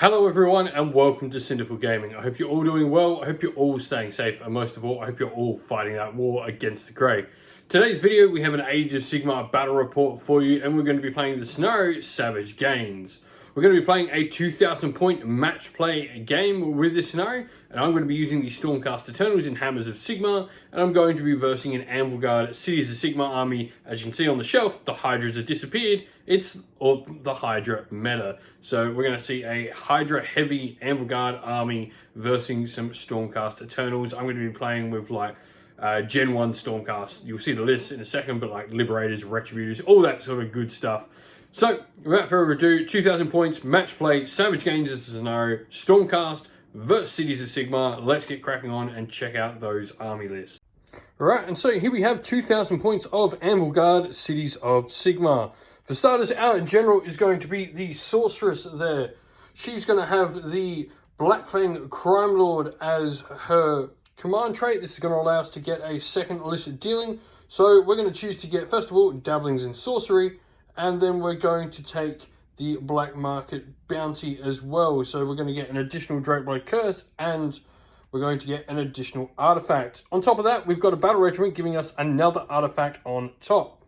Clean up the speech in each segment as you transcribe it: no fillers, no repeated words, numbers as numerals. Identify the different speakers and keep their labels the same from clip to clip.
Speaker 1: Hello everyone and welcome to Cinderful Gaming. I hope you're all doing well, I hope you're all staying safe, and most of all, I hope you're all fighting that war against the Grey. Today's video, we have an Age of Sigmar battle report for you, and we're going to be playing the scenario Savage Gains. We're going to be playing a 2,000 point match play game with this scenario, and I'm going to be using the Stormcast Eternals in Hammers of Sigmar, and I'm going to be versing an Anvilgard Cities of Sigmar army. As you can see on the shelf, the Hydras have disappeared. It's the Hydra meta. So we're going to see a Hydra heavy Anvilgard army versing some Stormcast Eternals. I'm going to be playing with like Gen 1 Stormcast. You'll see the list in a second, but like Liberators, Retributors, all that sort of good stuff. So, without further ado, 2,000 points, match play, Savage Gains is the scenario, Stormcast versus Cities of Sigmar. Let's get cracking on and check out those army lists. Alright, and so here we have 2,000 points of Anvilgard, Cities of Sigmar. For starters, our general is going to be the Sorceress there. She's going to have the Blackfang Crime Lord as her command trait. This is going to allow us to get a second illicit dealing. So we're going to choose to get, first of all, dabblings in sorcery. And then we're going to take the Black Market Bounty as well. So we're going to get an additional Dreadlord Curse, and we're going to get an additional artifact. On top of that, we've got a Battle Regiment giving us another artifact on top.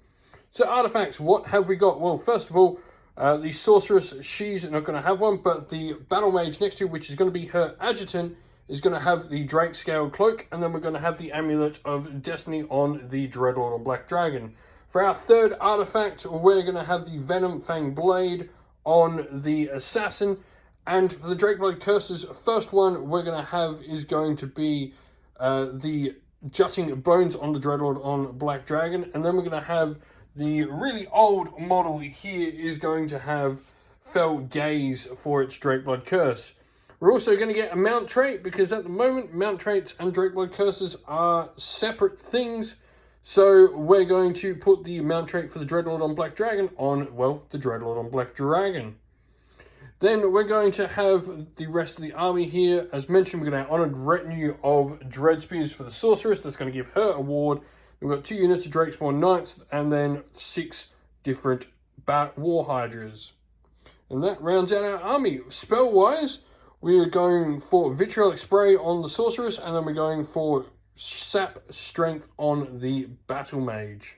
Speaker 1: So artifacts, what have we got? Well, first of all, the Sorceress, she's not going to have one, but the Battle Mage next to her, which is going to be her Adjutant, is going to have the Drake Scale Cloak, and then we're going to have the Amulet of Destiny on the Dreadlord on Black Dragon. For our third artifact, we're going to have the Venom Fang Blade on the Assassin. And for the Dreadlord Curses, first one we're going to have is going to be the Jutting Bones on the Dreadlord on Black Dragon. And then we're going to have the really old model here is going to have Fell Gaze for its Dreadlord Curse. We're also going to get a mount trait, because at the moment, mount traits and Dreadlord Curses are separate things. So we're going to put the mount trait for the Dreadlord on Black Dragon on, well, the Dreadlord on Black Dragon. Then we're going to have the rest of the army here. As mentioned, we're going to have Honoured Retinue of Dread Spears for the Sorceress. That's going to give her a ward. We've got 2 units of Drakespawn Knights and then 6 different War Hydras. And that rounds out our army. Spell-wise, we are going for Vitriolic Spray on the Sorceress, and then we're going for Sap Strength on the Battle Mage.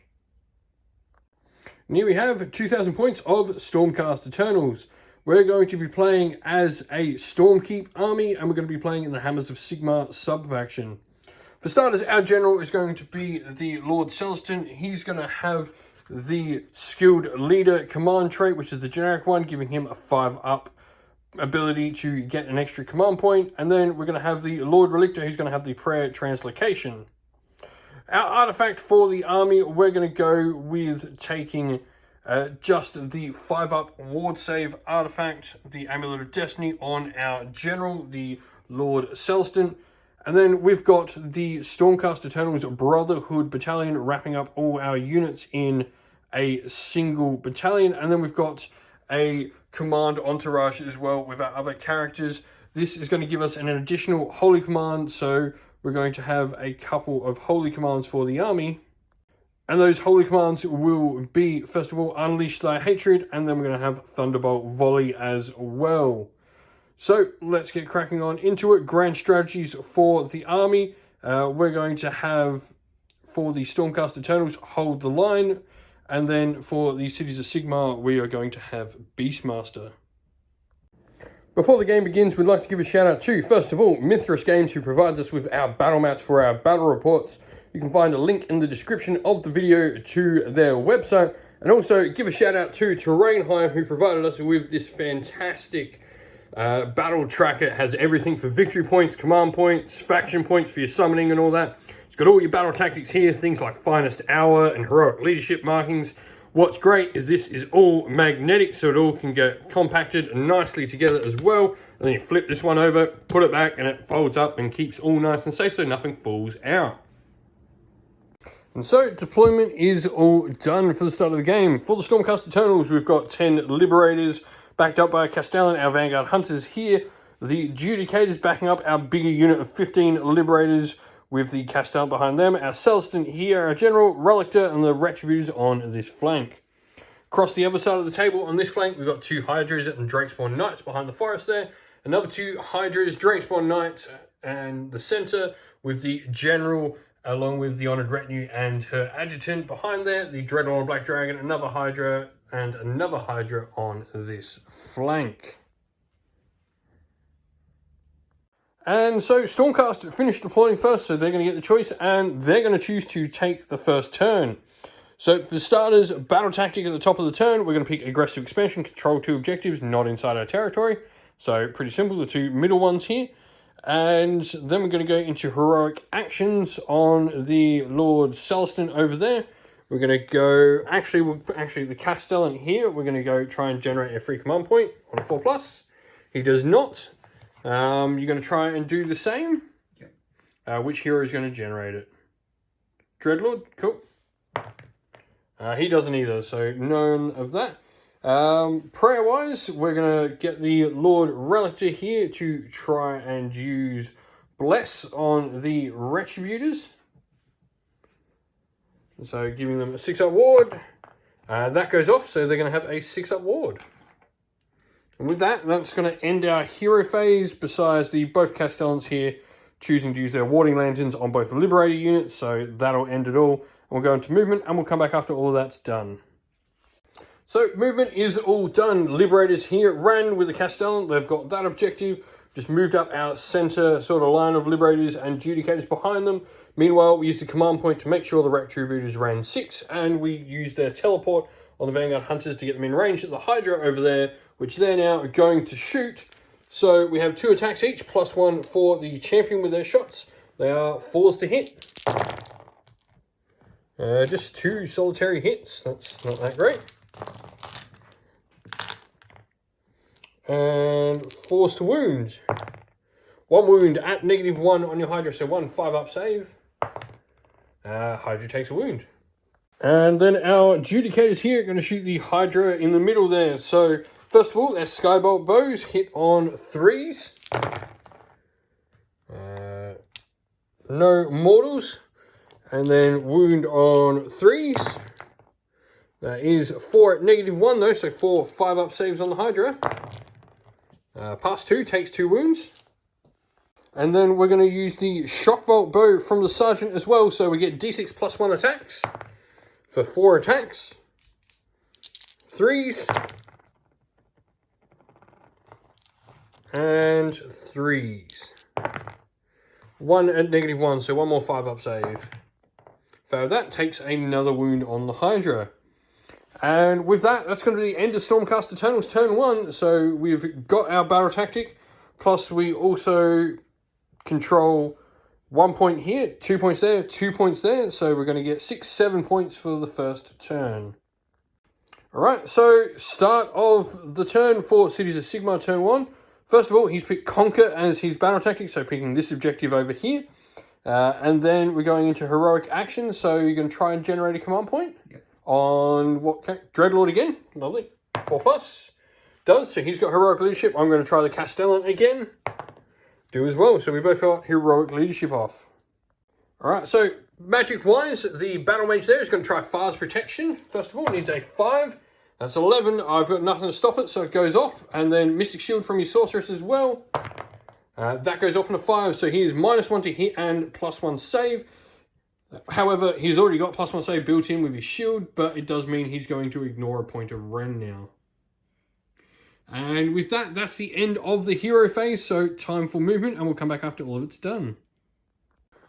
Speaker 1: And here we have 2,000 points of Stormcast Eternals. We're going to be playing as a Stormkeep army, and we're going to be playing in the Hammers of Sigmar sub-faction. For starters, our general is going to be the Lord Celestin. He's going to have the Skilled Leader command trait, which is the generic one, giving him a 5-up ability to get an extra command point. And then we're going to have the Lord Relictor, who's going to have the Prayer Translocation. Our artifact for the army, we're going to go with taking just the 5-up ward save artifact, the Amulet of Destiny on our general, the Lord Celestin. And then we've got the Stormcast Eternals Brotherhood Battalion, wrapping up all our units in a single battalion. And then we've got a command entourage as well with our other characters. This is going to give us an additional holy command, so we're going to have a couple of holy commands for the army. And those holy commands will be, first of all, Unleash Thy Hatred, and then we're going to have Thunderbolt Volley as well. So let's get cracking on into it. Grand strategies for the army. We're going to have, for the Stormcast Eternals, Hold the Line. And then for the Cities of Sigmar, we are going to have Beastmaster. Before the game begins, we'd like to give a shout out to, first of all, Mithras Games, who provides us with our battle mats for our battle reports. You can find a link in the description of the video to their website. And also give a shout out to Terrainheim, who provided us with this fantastic battle tracker. It has everything for victory points, command points, faction points for your summoning and all that. It's got all your battle tactics here, things like Finest Hour and Heroic Leadership markings. What's great is this is all magnetic, so it all can get compacted nicely together as well. And then you flip this one over, put it back, and it folds up and keeps all nice and safe so nothing falls out. And so deployment is all done for the start of the game. For the Stormcast Eternals, we've got 10 Liberators backed up by Castellan, our Vanguard Hunters here. The Judicators backing up our bigger unit of 15 Liberators with the Castellan behind them. Our Celestin here, our General, Relictor, and the Retributors on this flank. Across the other side of the table on this flank, we've got 2 Hydras and Drakespawn Knights behind the forest there. Another 2 Hydras, Drakespawn Knights, and the center with the General, along with the Honored Retinue and her Adjutant behind there, the Dreadlord Black Dragon, another Hydra, and another Hydra on this flank. And so Stormcast finished deploying first, so they're going to get the choice, and they're going to choose to take the first turn. So for starters, battle tactic at the top of the turn, we're going to pick aggressive expansion, control 2 objectives, not inside our territory. So pretty simple, the 2 middle ones here. And then we're going to go into heroic actions on the Lord Celestin over there. We're going to go, actually the Castellan here, we're going to go try and generate a free command point on a 4+. He does not. You're going to try and do the same. Yep. Which hero is going to generate it? Dreadlord, cool. He doesn't either, so none of that. Prayer-wise, we're going to get the Lord Relictor here to try and use Bless on the Retributors. So giving them a 6-up ward. That goes off, so they're going to have a 6-up ward. And with that, that's going to end our hero phase, besides the both Castellans here choosing to use their warding lanterns on both Liberator units, so that'll end it all. And we'll go into movement, and we'll come back after all of that's done. So movement is all done. Liberators here ran with the Castellan. They've got that objective. Just moved up our center sort of line of Liberators and Judicators behind them. Meanwhile, we used the command point to make sure the Retributors ran 6, and we used their teleport on the Vanguard Hunters to get them in range at the Hydra over there, which they're now going to shoot. So we have 2 attacks each, +1 for the champion with their shots. They are 4s to hit. Just 2 solitary hits. That's not that great. And 4s to wound. 1 wound at -1 on your Hydra, so 1 5-up save. Hydra takes a wound. And then our Judicators here are going to shoot the Hydra in the middle there. So first of all, their Skybolt bows hit on 3s. No mortals. And then wound on 3s. That is 4 at -1 though, so 4 5-up saves on the Hydra. Pass 2 takes 2 wounds. And then we're going to use the Shockbolt bow from the Sergeant as well, so we get D6 +1 attacks for 4 attacks. 3s. And 3s. 1 at -1, so 1 more 5-up save. Failed that, takes another wound on the Hydra. And with that, that's going to be the end of Stormcast Eternals turn 1. So we've got our battle tactic, plus we also control 1 point here, 2 points there, 2 points there. So we're going to get 6, 7 points for the first turn. Alright, so start of the turn for Cities of Sigmar turn 1. First of all, he's picked Conquer as his battle tactic, so picking this objective over here. And then we're going into heroic action, so you're going to try and generate a command point. Yep. On what? Dreadlord again. Lovely. 4+. Does. So he's got heroic leadership. I'm going to try the Castellan again. Do as well. So we both got heroic leadership off. Alright, so magic-wise, the Battle Mage there is going to try Fire's Protection. First of all, it needs a 5. That's 11. I've got nothing to stop it, so it goes off. And then Mystic Shield from your Sorceress as well. That goes off on a 5, so he is -1 to hit and +1 save. However, he's already got +1 save built in with his shield, but it does mean he's going to ignore a point of Ren now. And with that, that's the end of the hero phase, so time for movement, and we'll come back after all of it's done.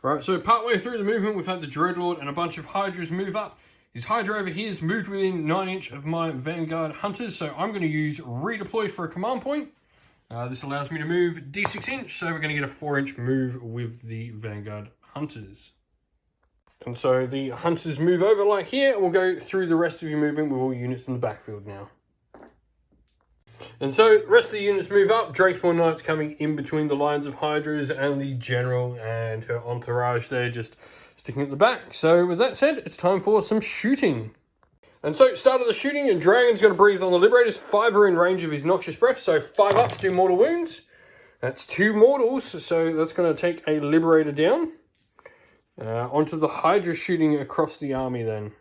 Speaker 1: Right, so partway through the movement, we've had the Dreadlord and a bunch of Hydras move up. His Hydra over here is moved within 9 inch of my Vanguard Hunters, so I'm going to use Redeploy for a command point. This allows me to move D6 inch, so we're going to get a 4 inch move with the Vanguard Hunters. And so the Hunters move over like here, and we'll go through the rest of your movement with all units in the backfield now. And so the rest of the units move up. Drakespawn Knights coming in between the lines of Hydras, and the General and her entourage there just sticking at the back. So with that said, it's time for some shooting. And so, start of the shooting, and Dragon's going to breathe on the Liberators. 5 are in range of his Noxious Breath, so 5 up to do mortal wounds. That's 2 mortals, so that's going to take a Liberator down. Onto the Hydra shooting across the army then.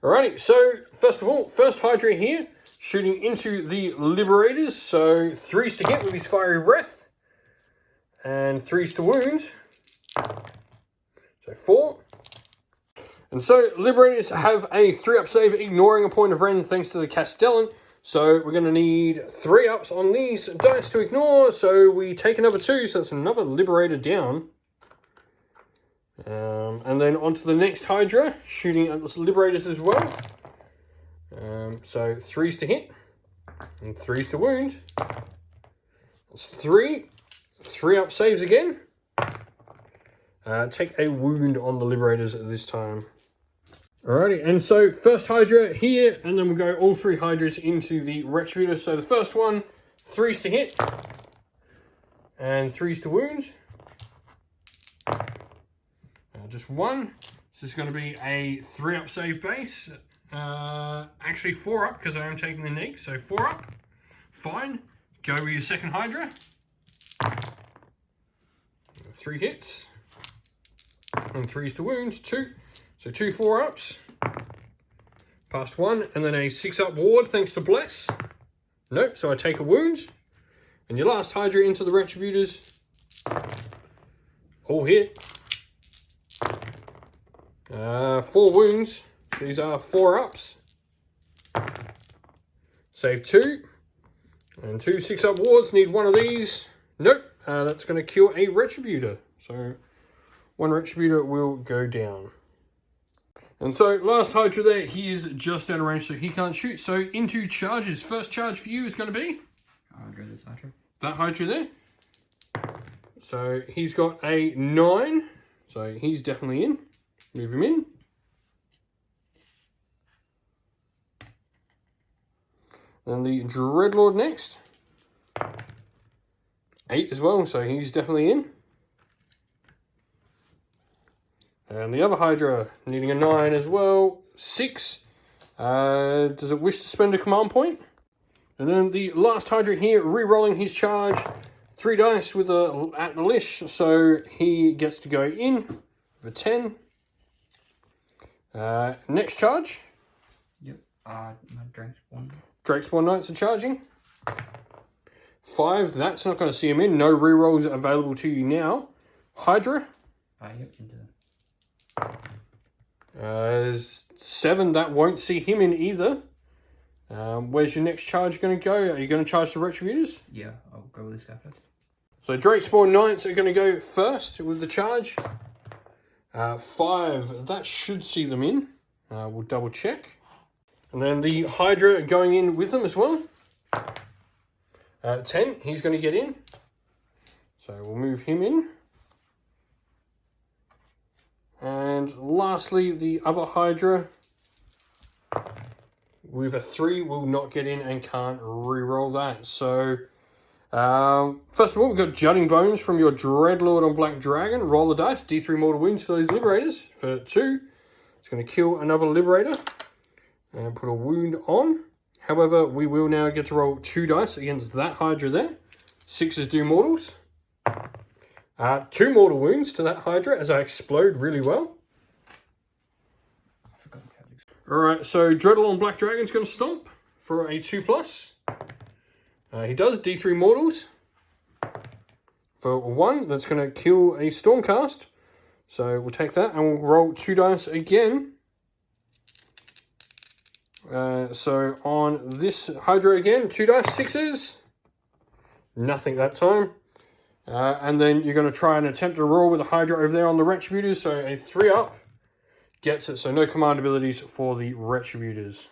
Speaker 1: Alrighty, so first of all, first Hydra here. shooting into the Liberators. So 3s to hit with his Fiery Breath. And 3s to wound. So 4. And so Liberators have a 3-up save, ignoring a point of Ren thanks to the Castellan. So we're going to need 3-ups on these dice to ignore. So we take another 2, so that's another Liberator down. And then onto the next Hydra, shooting at the Liberators as well. So 3s to hit, and 3s to wound. That's 3. 3-up saves again. Take a wound on the Liberators at this time. Alrighty, and so first Hydra here, and then we'll go all 3 Hydras into the Retributor. So the first one, 3s to hit, and 3s to wound. Just 1. So this is going to be a 3-up save base. Actually 4-up because I am taking the neg, so 4-up. Fine. Go with your second Hydra. 3 hits. And 3s to wound, 2. So 2 4-ups. Past 1, and then a 6-up ward thanks to Bless. Nope, so I take a wound. And your last Hydra into the Retributors. All hit. 4 wounds. These are 4-ups. Save 2. And 2 6-up wards. Need 1 of these. Nope. That's going to kill a Retributor. So 1 Retributor will go down. And so last Hydra there, he is just out of range, so he can't shoot. So into charges. First charge for you is going to be?
Speaker 2: I'll go this Hydra.
Speaker 1: That Hydra there. So he's got a 9. So he's definitely in. Move him in. And the Dreadlord next. 8 as well, so he's definitely in. And the other Hydra needing a 9 as well. 6. Does it wish to spend a command point? And then the last Hydra here, re-rolling his charge. 3 dice with at the Lish, so he gets to go in with a 10. Next charge.
Speaker 2: Yep. My Drakespawn.
Speaker 1: Drakespawn Knights are charging. 5, that's not going to see him in. No re-rolls available to you now. Hydra.
Speaker 2: Yep, into
Speaker 1: that. 7, that won't see him in either. Where's your next charge going to go? Are you going to charge the Retributors?
Speaker 2: Yeah, I'll go with this guy first.
Speaker 1: So Drakespawn Knights are going to go first with the charge. 5, that should see them in. We'll double check. And then the Hydra going in with them as well. 10, he's going to get in. So we'll move him in. And lastly, the other Hydra with a 3 will not get in and can't re-roll that. So, first of all, we've got Jutting Bones from your Dreadlord on Black Dragon. Roll the dice, D3 mortal wounds for those Liberators. For 2, it's going to kill another Liberator and put a wound on. However, we will now get to roll 2 dice against that Hydra there. 6s do mortals. 2 mortal wounds to that Hydra as I explode really well. Alright, so Dreadlord on Black Dragon's going to stomp for a 2+. He does D3 mortals. For 1, that's going to kill a Stormcast. So we'll take that and we'll roll 2 dice again. So on this Hydra again, 2 dice, 6s. Nothing that time. And then you're going to try and attempt to roll with a Hydra over there on the Retributors. So a 3-up gets it. So no command abilities for the Retributors.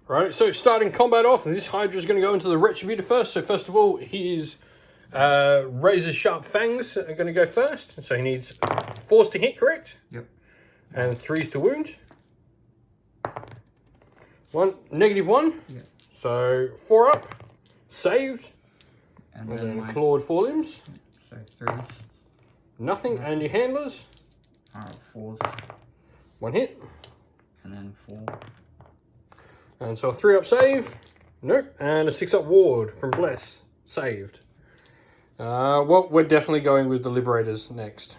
Speaker 1: Right, so starting combat off, this Hydra is going to go into the Retributor first. So first of all, his razor sharp fangs are going to go first. So he needs 4s to hit, correct?
Speaker 2: Yep.
Speaker 1: And 3s to wound. -1.
Speaker 2: Yep.
Speaker 1: So 4-up, saved.
Speaker 2: And
Speaker 1: then
Speaker 2: my
Speaker 1: clawed forelimbs.
Speaker 2: So 3s.
Speaker 1: Nothing. And your handlers.
Speaker 2: 4s.
Speaker 1: 1 hit.
Speaker 2: And then 4.
Speaker 1: And so a 3-up save. Nope. And a 6-up ward from Bless. Saved. Well, we're definitely going with the Liberators next.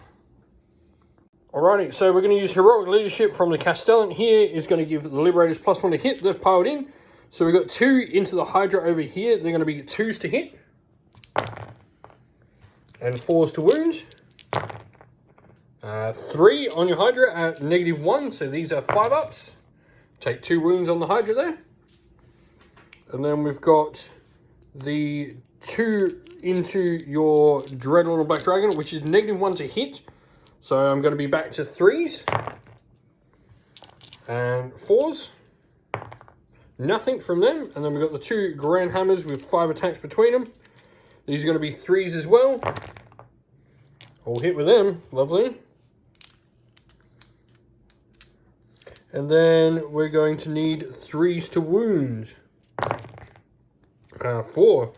Speaker 1: Alrighty, so we're going to use Heroic Leadership from the Castellan. Here is going to give the Liberators +1 to hit. They've piled in. So we've got 2 into the Hydra over here. They're going to be 2s to hit. And 4s to wound. 3 on your Hydra at -1. So these are 5-ups. Take 2 wounds on the Hydra there. And then we've got the 2 into your Dreadlord and Black Dragon, which is -1 to hit. So I'm going to be back to 3s. And 4s. Nothing from them. And then we've got the 2 Grand Hammers with 5 attacks between them. These are going to be 3s as well. All hit with them. Lovely. And then we're going to need 3s to wound. 4.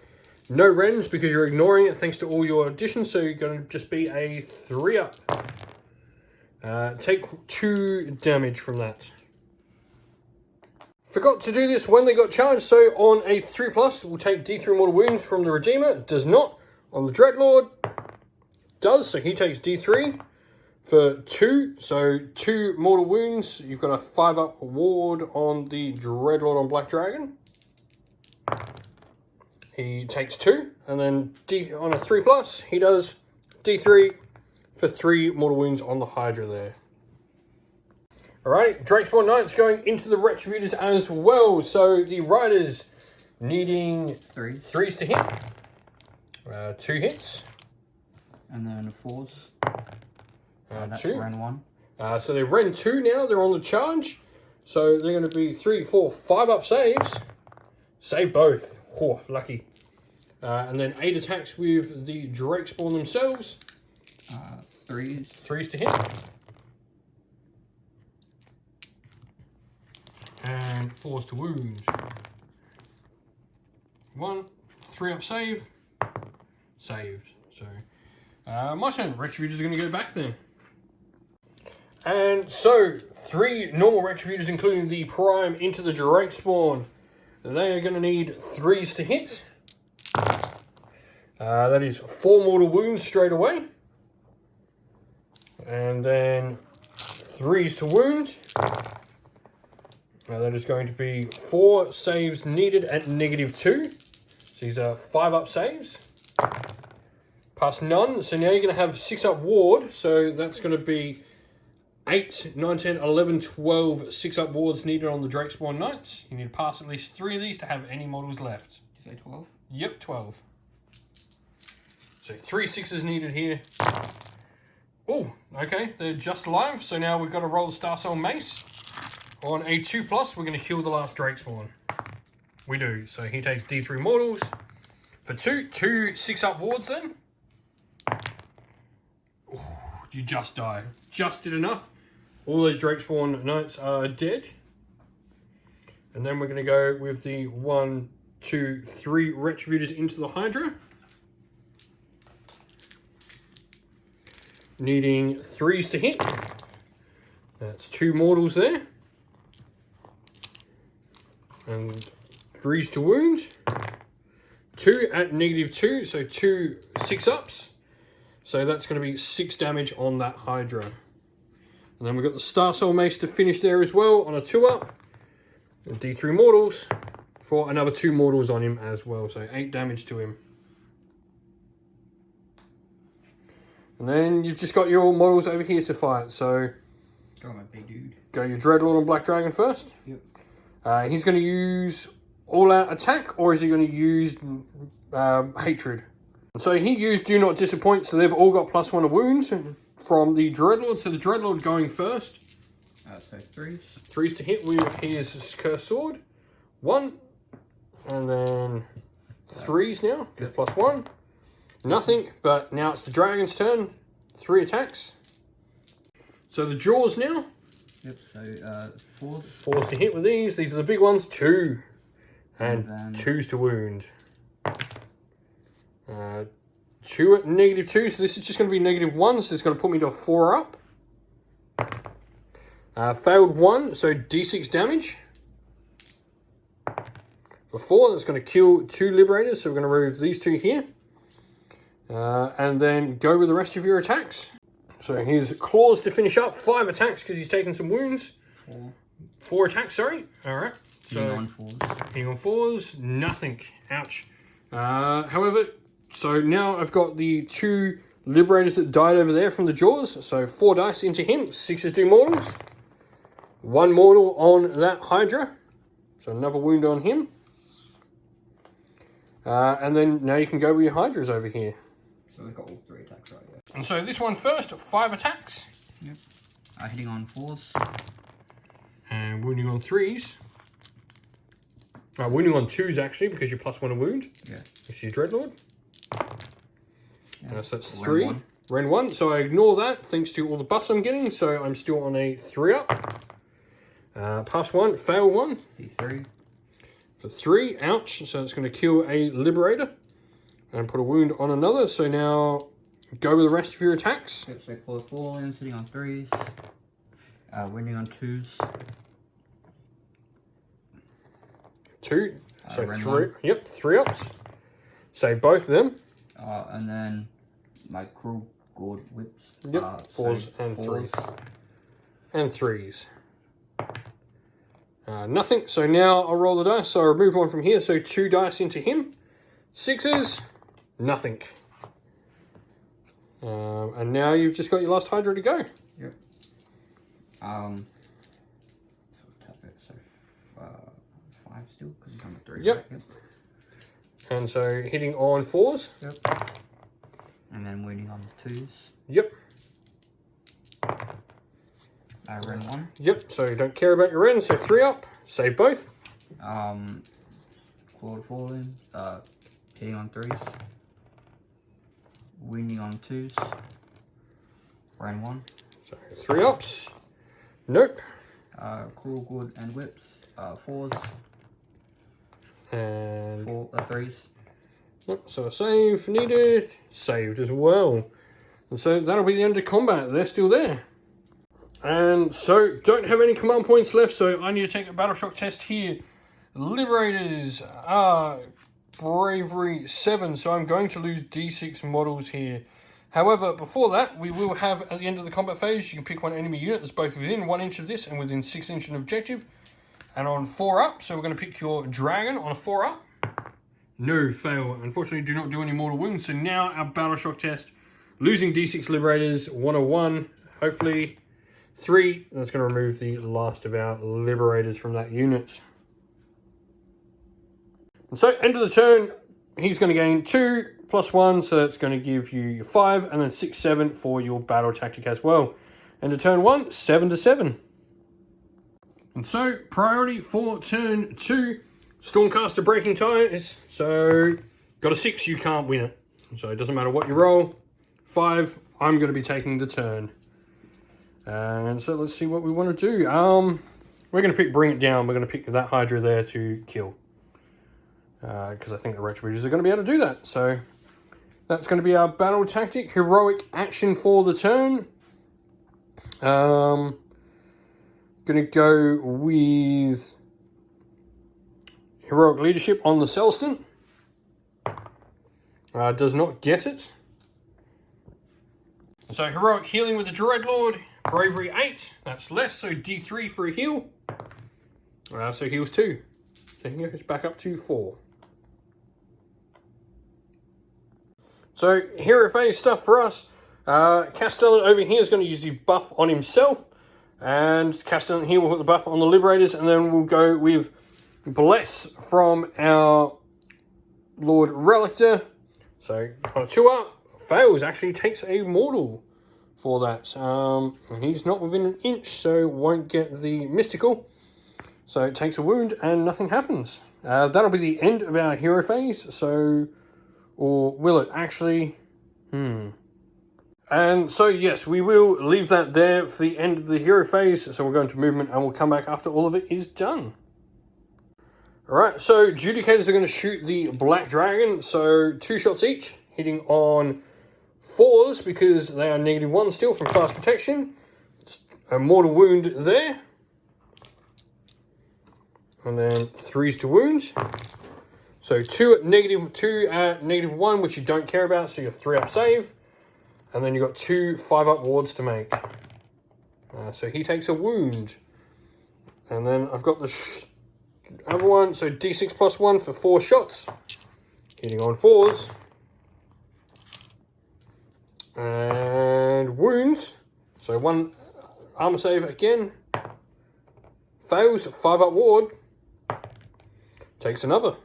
Speaker 1: No rends because you're ignoring it thanks to all your additions. So you're going to just be a 3-up. Take 2 damage from that. Forgot to do this when they got charged, so on a 3+, we'll take D3 mortal wounds from the Redeemer. Does not. On the Dreadlord, does, so he takes D3 for 2. So 2 mortal wounds. You've got a 5-up ward on the Dreadlord on Black Dragon. He takes 2, and then on a 3+, he does D3 for 3 mortal wounds on the Hydra there. Alright, Drakespawn Knights going into the Retributors as well. So the Riders needing 3s to hit. 2 hits.
Speaker 2: And then 4s. That's
Speaker 1: 2.
Speaker 2: Ren 1.
Speaker 1: So they're Ren 2 now. They're on the charge. So they're going to be 3, 4, 5-up saves. Save both. Oh, lucky. And then 8 attacks with the Drakespawn themselves.
Speaker 2: 3s.
Speaker 1: 3s to hit. And 4s to wound. 1, 3-up save. Saved. So, my turn. Retributors are going to go back then. And so, 3 normal Retributors, including the Prime, into the Drakespawn. They are going to need 3s to hit. That is 4 mortal wounds straight away. And then 3s to wound. That is going to be 4 saves needed at -2. So these are 5-up saves. Pass none. So now you're going to have 6-up ward. So that's going to be 8, 9, 10, 11, 12 6-up wards needed on the Drakespawn Knights. You need to pass at least 3 of these to have any models left.
Speaker 2: Did you say 12?
Speaker 1: Yep, 12. So 3 6s needed here. Oh, okay. They're just alive. So now we've got to roll the Star Soul Mace. On a 2+, we're going to kill the last Drakespawn. We do. So he takes D3 mortals for 2. 2 6-up wards then. Ooh, you just die. Just did enough. All those Drakespawn Knights are dead. And then we're going to go with the 1, 2, 3 Retributors into the Hydra. Needing 3s to hit. That's 2 mortals there. And 3s to wound. 2 at -2, so 2 6-ups. So that's going to be 6 damage on that Hydra. And then we've got the Star Soul Mace to finish there as well on a 2-up. And D3 mortals for another 2 mortals on him as well. So 8 damage to him. And then you've just got your models over here to fight. So
Speaker 2: Go my big dude.
Speaker 1: Go your Dreadlord and Black Dragon first.
Speaker 2: Yep.
Speaker 1: He's going to use all-out attack, or is he going to use hatred? So he used Do Not Disappoint, so they've all got +1 to wounds from the Dreadlord. So the Dreadlord going first.
Speaker 2: So 3s.
Speaker 1: 3s to hit with his Cursed Sword. 1. And then 3s now, just +1. Nothing, but now it's the Dragon's turn. 3 attacks. So the Jaws now.
Speaker 2: Yep, so 4s.
Speaker 1: 4s to hit with these. These are the big ones. 2. And
Speaker 2: then
Speaker 1: 2s to wound. 2 at -2, so this is just going to be -1, so it's going to put me to a 4-up. Failed 1, so D6 damage. For 4, that's going to kill 2 Liberators, so we're going to remove these 2 here. And then go with the rest of your attacks. So his claws to finish up, 5 attacks because he's taken some wounds.
Speaker 2: 4.
Speaker 1: 4 attacks, sorry. Alright.
Speaker 2: Hitting on 4s.
Speaker 1: Hitting on 4s, nothing. Ouch. However, so now I've got the 2 Liberators that died over there from the Jaws. So 4 dice into him, 6s do mortals. 1 mortal on that Hydra. So another wound on him. And then now you can go with your Hydras over here.
Speaker 2: So we've got all 3 attacks right here.
Speaker 1: And so this one first, 5 attacks.
Speaker 2: Yep. Hitting on 4s.
Speaker 1: And wounding on 3s. Wounding on 2s actually, because you're +1 a wound.
Speaker 2: Yeah.
Speaker 1: This is your Dreadlord.
Speaker 2: Yeah.
Speaker 1: So that's 3. Ren 1. So I ignore that thanks to all the buffs I'm getting. So I'm still on a 3-up. Pass 1, fail 1.
Speaker 2: D3.
Speaker 1: For 3, ouch. So it's going to kill a Liberator. And put a wound on another. So now go with the rest of your attacks.
Speaker 2: Yep, so Claw Falling, sitting on 3s. Winning on 2s.
Speaker 1: 2. So
Speaker 2: Ren
Speaker 1: 3.
Speaker 2: 1.
Speaker 1: Yep, 3-ups. Save both of them.
Speaker 2: And then my Cruel Gourd Whips.
Speaker 1: Yep, 4s and 3s. And 3s. Nothing. So now I'll roll the dice. So I remove 1 from here. So 2 dice into him. 6s. Nothing. And now you've just got your last Hydra to go.
Speaker 2: Yep. Tap it. So 5 still, because he's on the 3.
Speaker 1: Yep.
Speaker 2: Right? Yep.
Speaker 1: And so hitting on 4s.
Speaker 2: Yep. And then winning on 2s.
Speaker 1: Yep.
Speaker 2: Ren 1.
Speaker 1: Yep. So you don't care about your Ren. So 3-up. Save both.
Speaker 2: Clawed Falling. Hitting on 3s. Winning on 2s. Ren 1.
Speaker 1: So 3-ups. Nope.
Speaker 2: Cruel Good and Whips. 4s.
Speaker 1: And
Speaker 2: 3s.
Speaker 1: Yep, so a save needed. Saved as well. And so that'll be the end of combat. They're still there. And so don't have any command points left. So I need to take a battle shock test here. Liberators are bravery 7. So I'm going to lose D6 models here. However, before that, we will have, at the end of the combat phase, you can pick one enemy unit that's both within 1 inch of this and within 6 inch of an objective. And on 4-up, so we're going to pick your dragon on a 4-up. No, fail. Unfortunately, do not do any mortal wounds. So now our battle shock test. Losing D6 Liberators, 101. Hopefully 3. That's going to remove the last of our Liberators from that unit. And so, end of the turn, he's going to gain 2 + 1. So that's going to give you your 5. And then 6, 7 for your battle tactic as well. End of turn 1, 7 to 7. And so, priority for turn 2. Stormcaster breaking ties. So, got a 6, you can't win it. So, it doesn't matter what you roll. 5, I'm going to be taking the turn. And so, let's see what we want to do. We're going to pick Bring It Down. We're going to pick that Hydra there to kill. Because I think the Retributors are going to be able to do that. So, that's going to be our battle tactic. Heroic action for the turn. Going to go with Heroic Leadership on the Celston. Does not get it. So Heroic Healing with the Dreadlord. Bravery 8. That's less, so D3 for a heal. So heals 2. So he goes back up to 4. So hero phase stuff for us. Castellan over here is going to use the buff on himself. And Castellan here will put the buff on the Liberators. And then we'll go with Bless from our Lord Relictor. So on a 2-up, fails, actually takes a mortal for that. And he's not within an inch, so won't get the mystical. So it takes a wound and nothing happens. That'll be the end of our hero phase. So, or will it actually? And so yes, we will leave that there for the end of the hero phase. So we'll go into movement and we'll come back after all of it is done. Alright, so Judicators are going to shoot the Black Dragon. So 2 shots each, hitting on 4s because they are -1 still from fast protection. It's a mortal wound there. And then 3s to wounds. So 2 at -1, which you don't care about, so you're 3-up save. And then you've got 2 5-up wards to make. So he takes a wound. And then I've got the other one, so D6 plus 1 for 4 shots. Hitting on 4s. And wounds. So 1 armor save again. Fails, 5-up ward. Takes another.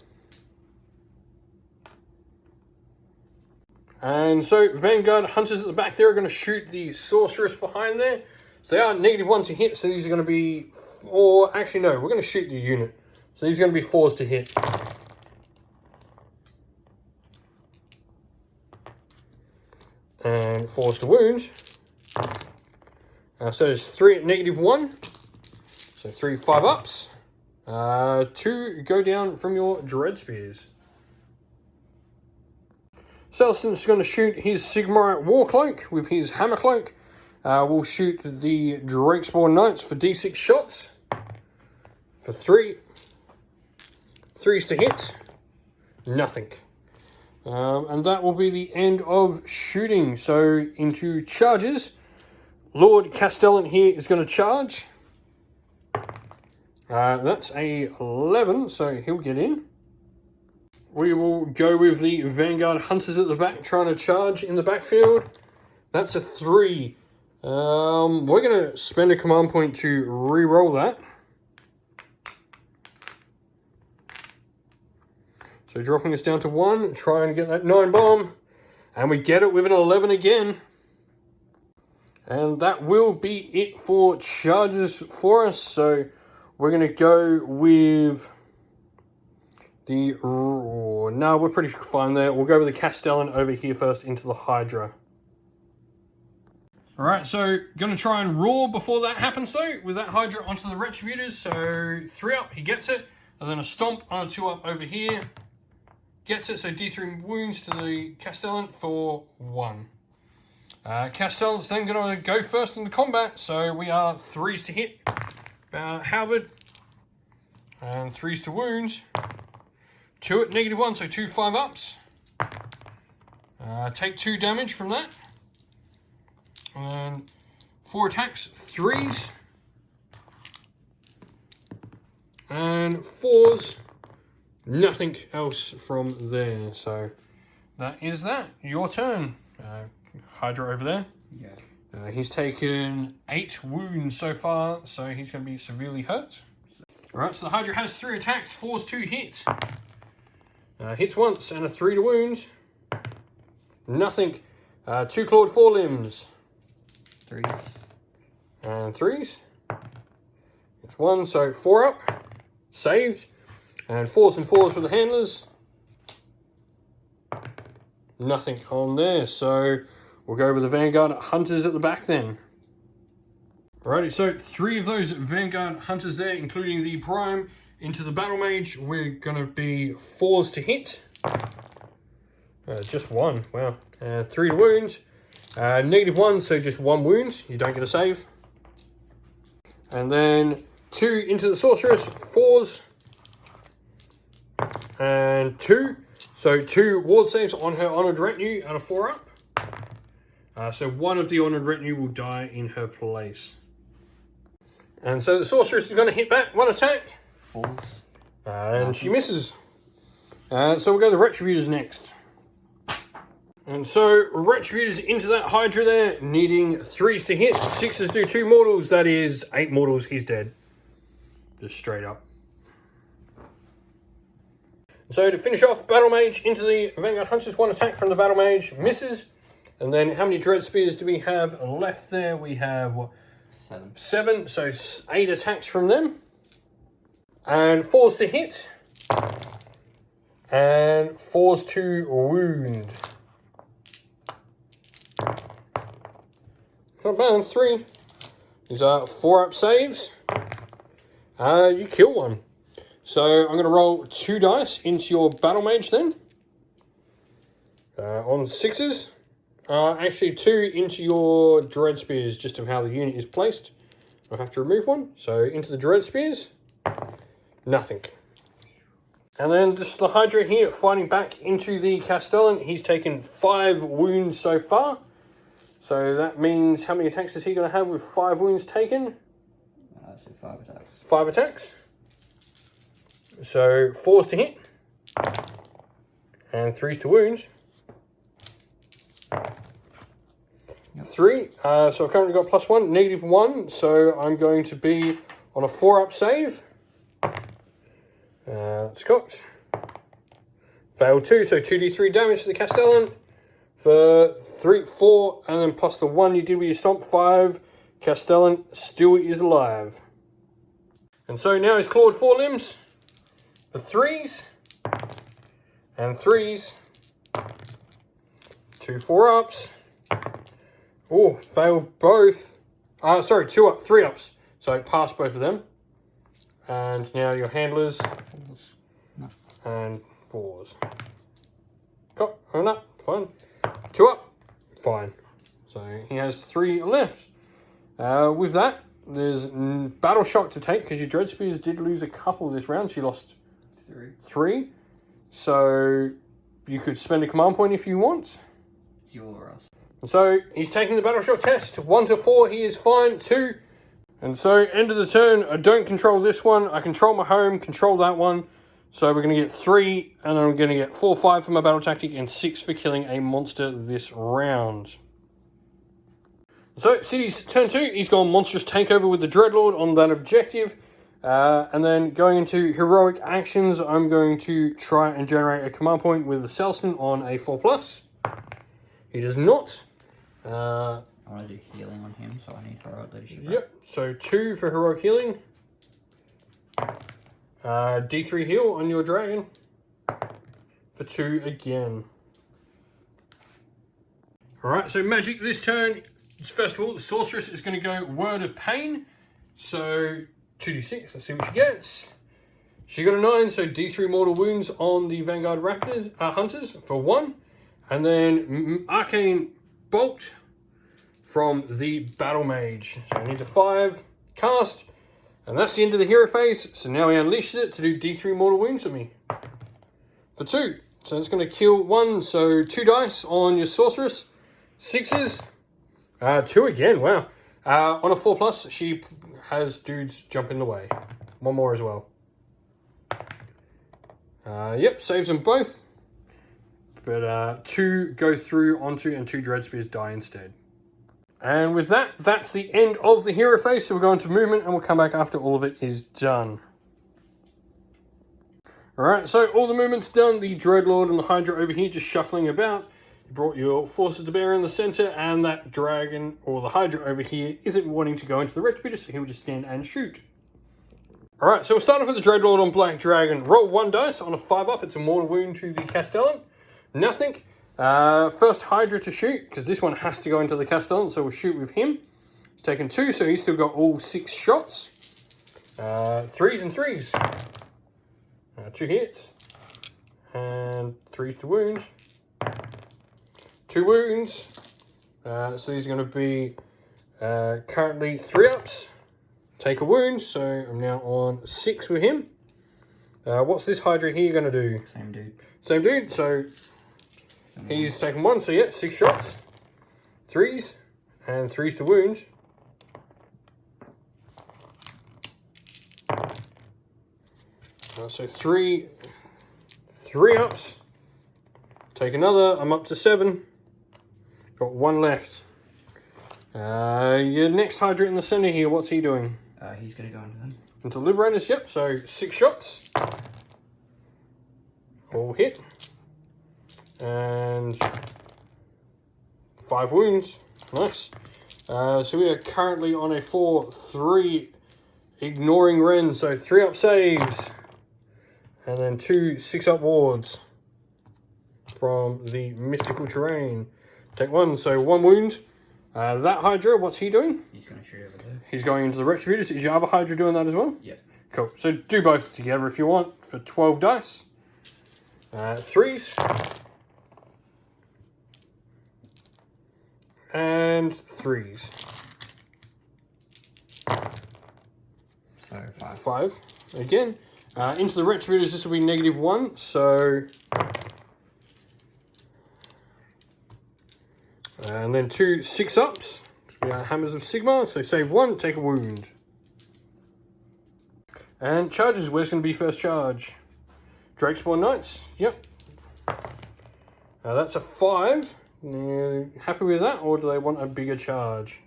Speaker 1: And so Vanguard Hunters at the back there are going to shoot the Sorceress behind there. So they are -1 to hit, so these are going to be... Or actually no, we're going to shoot the unit. So these are going to be 4s to hit. And 4s to wound. So there's 3 at -1. So 3 5-ups. 2 go down from your Dread Spears. Castellan's going to shoot his Sigmar Warcloak with his Hammer Cloak. We'll shoot the Drakespawn Knights for D6 shots. For 3. 3s to hit. Nothing. And that will be the end of shooting. So into charges. Lord Castellan here is going to charge. That's a 11, so he'll get in. We will go with the Vanguard Hunters at the back, trying to charge in the backfield. That's a 3. We're going to spend a command point to re-roll that. So dropping us down to 1, trying to get that 9 bomb. And we get it with an 11 again. And that will be it for charges for us. So we're going to go with the... Oh, no, we're pretty fine there. We'll go with the Castellan over here first into the Hydra. Alright, so going to try and roar before that happens though, with that Hydra onto the Retributors. So 3-up, he gets it. And then a stomp on a 2-up over here. Gets it, so D3 wounds to the Castellan for 1. Castellan's then going to go first in the combat, so we are 3s to hit. Halberd. And 3s to wounds. 2 at -1, so 2 5-ups. Take 2 damage from that. And 4 attacks, 3s. And 4s. Nothing else from there. So that is that. Your turn. Hydra over there. Yeah. He's taken 8 wounds so far, so he's going to be severely hurt. Alright, so the Hydra has 3 attacks, 4s to hit. Hits once and a 3 to wound. Nothing. 2 clawed 4 limbs.
Speaker 2: 3s.
Speaker 1: And 3s. It's 1, so 4-up. Saved. And 4s and 4s for the handlers. Nothing on there, so we'll go with the Vanguard Hunters at the back then. Alrighty, so 3 of those Vanguard Hunters there, including the Prime, into the Battle Mage. We're going to be 4s to hit. Just 1, wow. 3 to wound. -1, so just 1 wound. You don't get a save. And then 2 into the Sorceress, 4s. And 2. So 2 ward saves on her Honoured Retinue and a 4-up. So 1 of the Honoured Retinue will die in her place. And so the Sorceress is going to hit back, 1 attack.
Speaker 2: 4s.
Speaker 1: And she misses. So we'll go to the Retributors next. And so Retributors into that Hydra there, needing 3s to hit. 6s do 2 mortals, that is 8 mortals, he's dead. Just straight up. So to finish off, Battle Mage into the Vanguard Hunters, 1 attack from the Battle Mage, misses. And then how many Dread Spears do we have left there? We have what? 7, so 8 attacks from them. And 4s to hit. And 4s to wound. Not bad, 3. These are 4-up saves. You kill 1. So I'm going to roll 2 dice into your Battle Mage then. On 6s. Actually 2 into your Dread Spears, just of how the unit is placed. I'll have to remove 1. So into the Dread Spears. Nothing. And then just the Hydra here fighting back into the Castellan. He's taken 5 wounds so far. So that means how many attacks is he going to have with 5 wounds taken?
Speaker 2: So 5 attacks.
Speaker 1: 5 attacks. So 4s to hit. And 3s to wounds. 3. So I've currently got +1, -1. So I'm going to be on a 4-up save. Scott. Failed 2, so 2d3 damage to the Castellan. For 3, 4, and then plus the 1 you did with your stomp, 5. Castellan still is alive. And so now he's clawed 4 limbs. For 3s. And 3s. 2 4-ups. Oh, failed both. Sorry, 3 ups. So passed both of them. And now your handlers.
Speaker 2: 4s. No.
Speaker 1: And 4s. Got one up, fine. 2 up, fine. So he has 3 left. With that, there's battle shock to take because your Dread Spears did lose a couple this round. So you lost 3. So you could spend a command point if you want.
Speaker 2: Yours.
Speaker 1: And so he's taking the battle shock test. 1 to 4, he is fine. 2. And so end of the turn, I don't control this one. I control my home, control that one. So we're going to get 3, and then I'm going to get 4, 5 for my battle tactic, and 6 for killing a monster this round. So City's turn 2, he's gone monstrous takeover with the Dreadlord on that objective. And then going into heroic actions, I'm going to try and generate a command point with the Salesman on a 4+. He does not.
Speaker 2: I want to do healing on him, so I need heroic leadership.
Speaker 1: Yep, so 2 for heroic healing. D3 heal on your dragon. For 2 again. Alright, so magic this turn. First of all, the sorceress is going to go Word of Pain. So 2d6, let's see what she gets. She got a 9, so D3 mortal wounds on the Vanguard Hunters for 1. And then Arcane Bolt from the Battle Mage. So I need a 5 cast. And that's the end of the hero phase. So now he unleashes it to do D3 mortal wounds on me. For 2. So it's going to kill 1. So 2 dice on your sorceress. 6s. 2 again, wow. On a 4+, she has dudes jump in the way. 1 more as well. Yep, saves them both. But 2 go through onto, and 2 Dread Spears die instead. And with that, that's the end of the hero phase. So we're going to movement, and we'll come back after all of it is done. Alright, so all the movement's done. The Dreadlord and the Hydra over here just shuffling about. You brought your forces to bear in the center, and that dragon, or the Hydra over here, isn't wanting to go into the Retributor, so he'll just stand and shoot. Alright, so we'll start off with the Dreadlord on Black Dragon. Roll 1 dice on a 5-up. It's a mortal wound to the Castellan. Nothing. First Hydra to shoot, because this one has to go into the Castellan, so we'll shoot with him. He's taken 2, so he's still got all 6 shots. 3s and 3s. 2 hits. And 3s to wound. 2 wounds. So these are going to be currently 3-ups. Take a wound, so I'm now on 6 with him. What's this Hydra here going to do?
Speaker 2: Same dude.
Speaker 1: Same dude, so he's taken 1, so yeah, 6 shots. 3s, and 3s to wound. So 3 ups. Take another, I'm up to 7. Got 1 left. Your next Hydra in the center here, what's he doing?
Speaker 2: He's going to go into them.
Speaker 1: Into Liberators, yep, so 6 shots. All hit. And 5 wounds. Nice. So we are currently on a 4-3 ignoring Ren, so 3-up saves. And then 2 6-up wards from the mystical terrain. Take 1, so 1 wound. That Hydra, what's he doing?
Speaker 2: He's going to shoot over there.
Speaker 1: He's going into the Retributors. Is your other Hydra doing that as well?
Speaker 2: Yep.
Speaker 1: Cool. So do both together if you want for 12 dice. 3s. And 3s.
Speaker 2: So 5.
Speaker 1: 5. Again. Into the Retributors, this will be -1. So... And then 2 6-ups. We are Hammers of Sigmar. So save 1, take a wound. And charges, where's going to be first charge? Drakespawn Knights, yep. That's a 5. Happy with that, or do they want a bigger charge?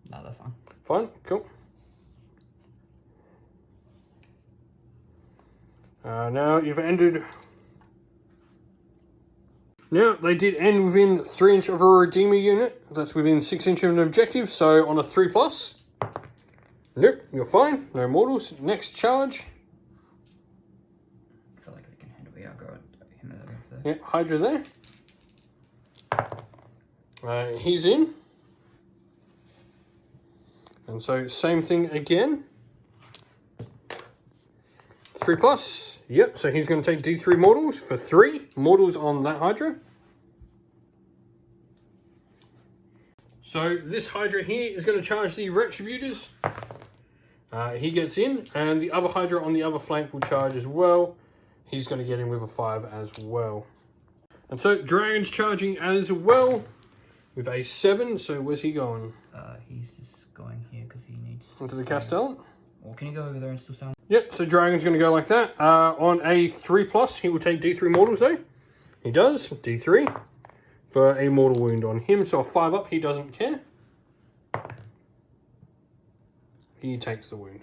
Speaker 2: No, they're fine.
Speaker 1: Fine, cool. Now you've ended. Now they did end within 3 inch of a Redeemer unit. That's within 6 inch of an objective. So on a 3+. Nope, you're fine. No mortals. Next charge.
Speaker 2: I feel like they can handle it. I'll go him over there.
Speaker 1: Yep, Hydra there. He's in. And so same thing again. 3+. Yep, so he's going to take D3 mortals for 3 mortals on that Hydra. So this Hydra here is going to charge the Retributors. He gets in, and the other Hydra on the other flank will charge as well. He's going to get in with a 5 as well. And so Dragon's charging as well with a 7. So where's he going?
Speaker 2: He's just going here because he needs...
Speaker 1: Into the Castellan?
Speaker 2: Or can you go over there and still sound?
Speaker 1: Yep, so Dragon's going to go like that. On a 3+, he will take D3 mortals though. He does, D3, for a mortal wound on him. So a 5 up, he doesn't care. He takes the wound.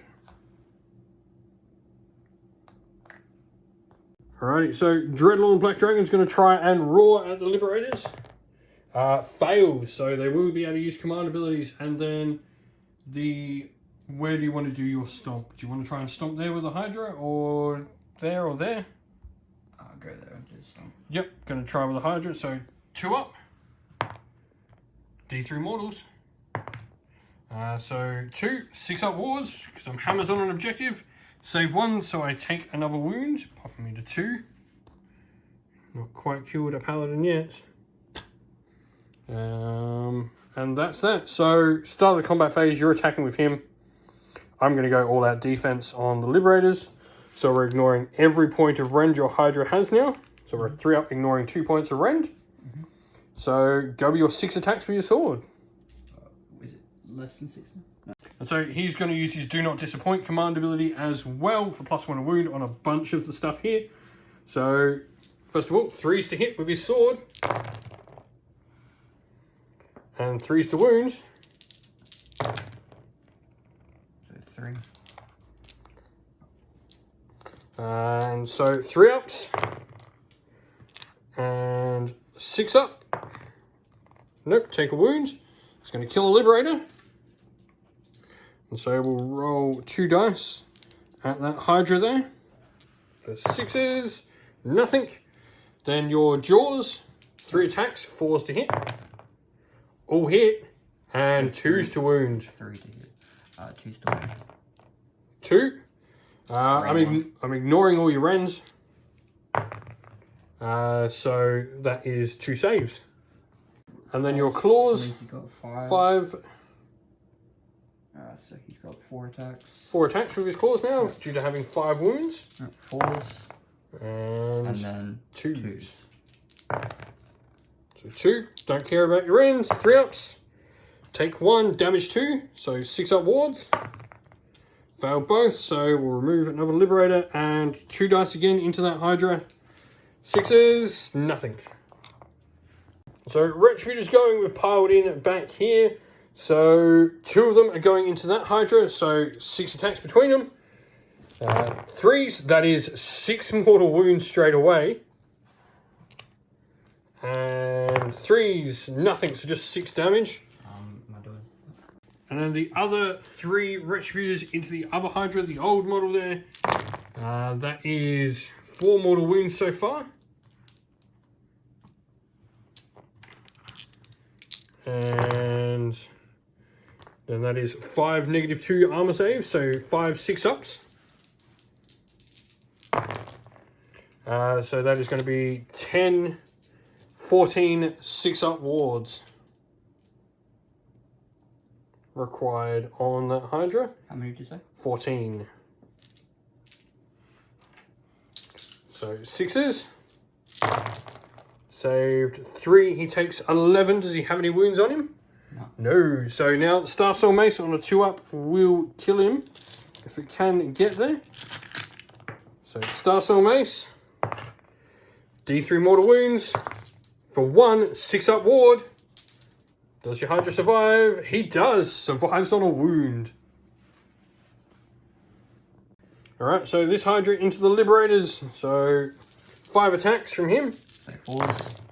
Speaker 1: Alrighty, so Dreadlord Black Dragon's going to try and roar at the Liberators. Fails, so they will be able to use command abilities. And then where do you want to do your stomp? Do you want to try and stomp there with the Hydra, or there or there?
Speaker 2: I'll go there and do stomp.
Speaker 1: Yep, going to try with the Hydra. So 2 up. D3 mortals. So 2, 6 up wars, because I'm hammers on an objective. Save 1, so I take another wound, popping me to 2. Not quite killed a paladin yet. And that's that. So start of the combat phase, you're attacking with him. I'm going to go all out defense on the Liberators. So we're ignoring every point of rend your Hydra has now. So we're 3 up, ignoring 2 points of rend. So go with your 6 attacks with your sword.
Speaker 2: Is it less than 6? No.
Speaker 1: And so he's going to use his Do Not Disappoint command ability as well for +1 a wound on a bunch of the stuff here. So first of all, 3s to hit with his sword. And 3s to wounds.
Speaker 2: So 3.
Speaker 1: And so 3 ups. And 6 up. Nope, take a wound. It's going to kill a Liberator. And so we'll roll 2 dice at that Hydra there. For 6s, nothing. Then your Jaws, 3 attacks, 4s to hit. All hit. And 2s to wound.
Speaker 2: 3 to hit. 2s to wound.
Speaker 1: 2. I'm ignoring all your rends. So that is 2 saves. And then your claws,
Speaker 2: He got 5.
Speaker 1: 5.
Speaker 2: So he's got 4 attacks.
Speaker 1: 4 attacks with his claws now, due to having 5 wounds.
Speaker 2: 4s.
Speaker 1: And
Speaker 2: then
Speaker 1: 2s. So 2, don't care about your ends. 3 ups. Take 1, damage 2, so 6 up wards. Failed both, so we'll remove another Liberator and 2 dice again into that Hydra. 6s, nothing. So Retributor's going with piled in back here. So 2 of them are going into that Hydra, so 6 attacks between them. 3s, that is 6 mortal wounds straight away. And 3s, nothing, so just 6 damage. And then the other 3 Retributors into the other Hydra, the old model there. That is 4 mortal wounds so far. And then that is 5 -2 armor saves, so 5 6 ups. So that is going to be 10, 14 6 up wards required on that Hydra.
Speaker 2: How many did you say?
Speaker 1: 14. So 6s. Saved 3. He takes 11. Does he have any wounds on him?
Speaker 2: No.
Speaker 1: No. So now Star Soul Mace on a 2 up will kill him. if it can get there. So Starcell Mace, D3 mortal wounds for 1 6-up ward. Does your Hydra survive? He does. Survives on a wound. Alright, so this Hydra into the Liberators. So 5 attacks from him.
Speaker 2: So 4s.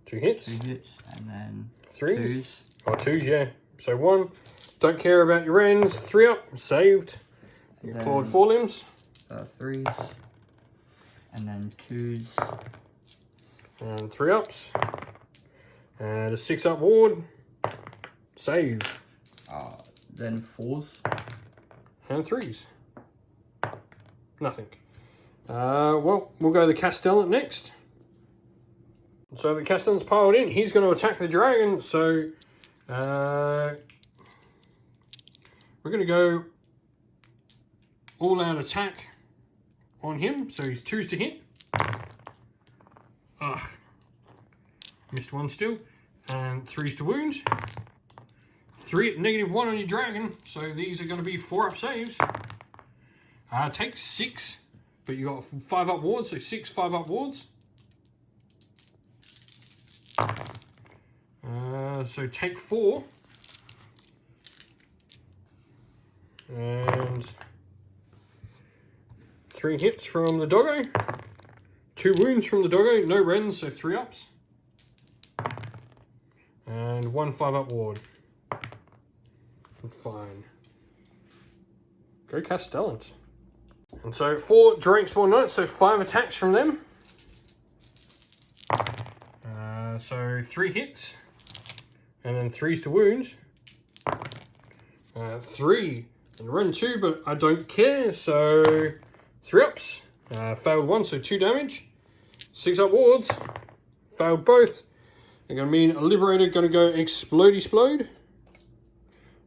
Speaker 1: 2 hits.
Speaker 2: 2 hits, and then
Speaker 1: 3s.
Speaker 2: 2s.
Speaker 1: Oh, 2s, yeah. So 1. Don't care about your ends. 3 up. Saved. You forward 4 limbs.
Speaker 2: 3s. And then 2s.
Speaker 1: And 3 ups. And a 6-up ward. Save.
Speaker 2: Then 4s.
Speaker 1: And 3s. Nothing. Well, we'll go the Castellan next. So the Castellan's piled in. He's going to attack the dragon. So we're going to go all-out attack on him. So he's 2s to hit. Ugh. Missed 1 still. And 3s to wound. 3 at -1 on your dragon. So these are going to be 4-up saves. Take 6, but you got 5-up wards, so 6 5-up wards. So take 4. And 3 hits from the doggo. 2 wounds from the doggo, no rends, so 3 ups. And 1 5-up ward. Fine. Go Castellans. And so 4 Drakespawn Knights, so 5 attacks from them. So 3 hits. And then 3s to wounds. 3 and run 2, but I don't care. So 3 ups. Failed 1, so 2 damage. 6-up wards. Failed both. They're going to mean a Liberator going to go explode.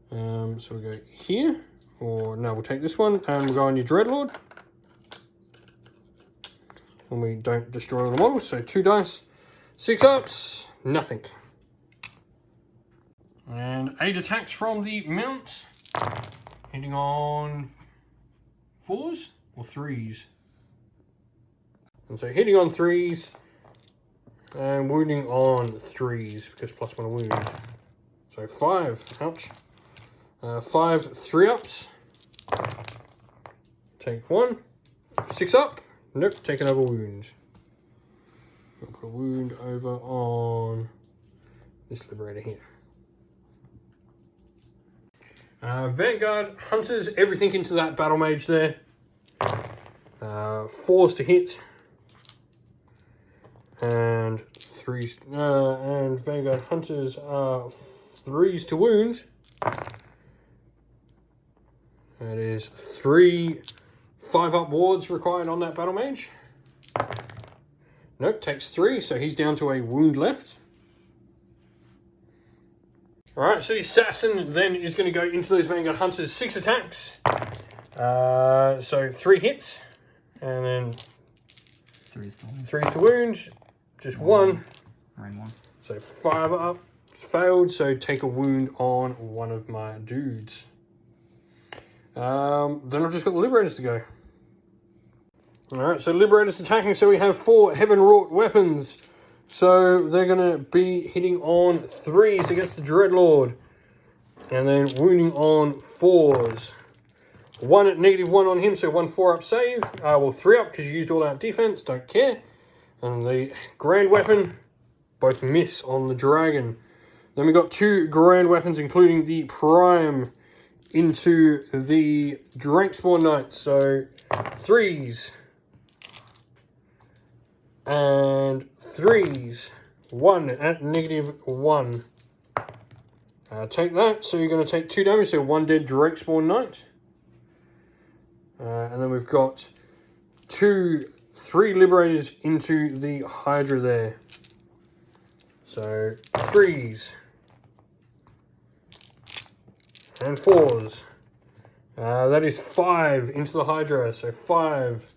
Speaker 1: So we go here. Or no, we'll take this one and we'll go on your Dreadlord. And we don't destroy all the models, so 2 dice. 6 ups, nothing. And 8 attacks from the mount. Hitting on 4s or 3s. And so hitting on 3s and wounding on 3s because +1 wound. So 5, ouch. 5 3-ups. Take 1. 6 up. Nope, take another wound. I'll put a wound over on this Liberator here. Vanguard Hunters, everything into that Battle Mage there. 4s to hit. And 3s. And Vanguard Hunters are 3s to wound. That is 3 5-up wards required on that Battle Mage. Nope, takes 3, so he's down to a wound left. Alright, so the Assassin then is going to go into those Vanguard Hunters, 6 attacks. So 3 hits, and then 3s to wound, just 1.
Speaker 2: Rain 1.
Speaker 1: So 5 up, failed, so take a wound on one of my dudes. Then I've just got the Liberators to go. Alright, so Liberators attacking, so we have 4 Heaven-wrought weapons. So they're going to be hitting on 3s against the Dreadlord. And then wounding on 4s. 1 at -1 on him, so 1 4-up save. Well, 3 up because you used all out defense, don't care. And the Grand Weapon, both miss on the Dragon. Then we got 2 Grand Weapons, including the Prime, into the Drakespawn Knights. So 3s. And 3s. 1 at -1. Take that. So you're going to take 2 damage. So 1 dead Drakespawn Knight. And then we've got 3 Liberators into the Hydra there. So 3s. And 4s. That is 5 into the Hydra. So 5.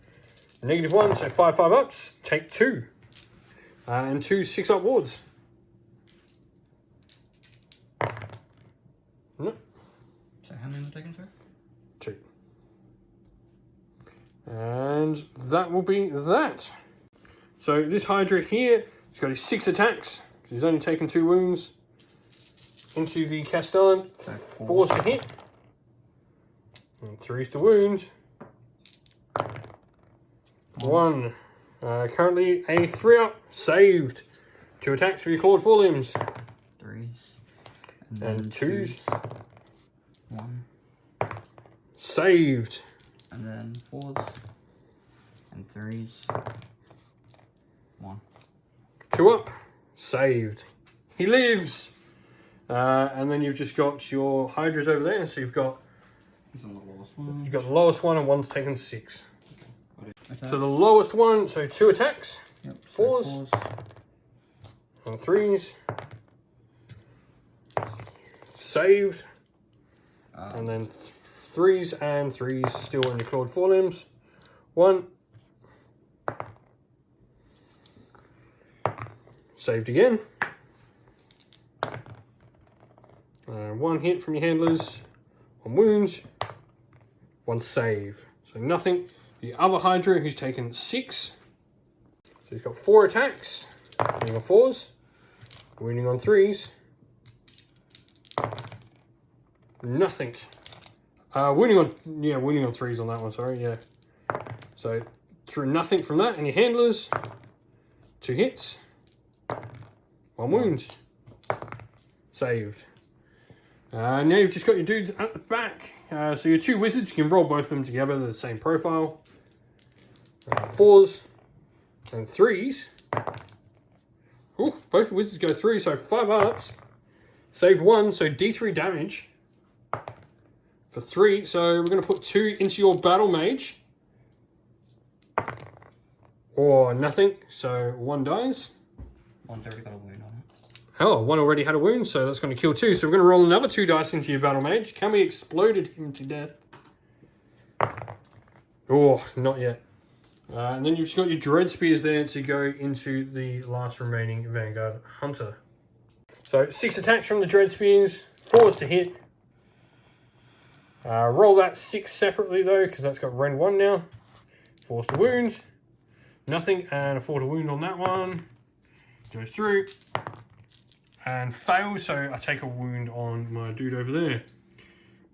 Speaker 1: -1, so 5 5-ups. Take 2. And 2 6-up wards. No.
Speaker 2: So how many am I taking, sir?
Speaker 1: 2. And that will be that. So this Hydra here, he's got his 6 attacks. He's only taken 2 wounds into the Castellan. 4's to hit. And 3's to wound. 1. Currently a 3-up. Saved. 2 attacks for your clawed forelimbs.
Speaker 2: 3s.
Speaker 1: And 2s.
Speaker 2: 1.
Speaker 1: Saved.
Speaker 2: And then 4s. And 3s. 1.
Speaker 1: 2 up. Saved. He lives. And then you've just got your Hydras over there. So you've got...
Speaker 2: He's on the lowest one.
Speaker 1: You've got the lowest one and one's taken 6.
Speaker 2: Okay.
Speaker 1: So the lowest one, so 2 attacks.
Speaker 2: Yep,
Speaker 1: 4s. And 3s. Saved. And then 3s and 3s still in your clawed forelimbs. 1. Saved again. 1 hit from your handlers. 1 wound. 1 save. So nothing. The other Hydra who's taken 6. So he's got 4 attacks. Wounding on 4s. Wounding on 3s. Nothing. Wounding on 3s on that one, sorry, yeah. So through nothing from that, and your handlers, 2 hits, 1 wound. Saved. Now you've just got your dudes at the back. So your 2 wizards, you can roll both of them together, they're the same profile. 4s and 3s. Ooh, both wizards go through, so 5 ups. Saved 1, so D3 damage. For 3, so we're going to put 2 into your battle mage. Or nothing, so 1 dies.
Speaker 2: One's already got a wound on it.
Speaker 1: Oh, 1 already had a wound, so that's going to kill 2. So we're going to roll another 2 dice into your battle mage. Can we exploded him to death? Oh, not yet. And then you've just got your dread spears there to go into the last remaining Vanguard Hunter. So 6 attacks from the dread spears, 4s to hit. Roll that 6 separately though, because that's got Rend 1 now. 4s to wound. Nothing, and a 4 to wound on that one. Goes through. And fails, so I take a wound on my dude over there.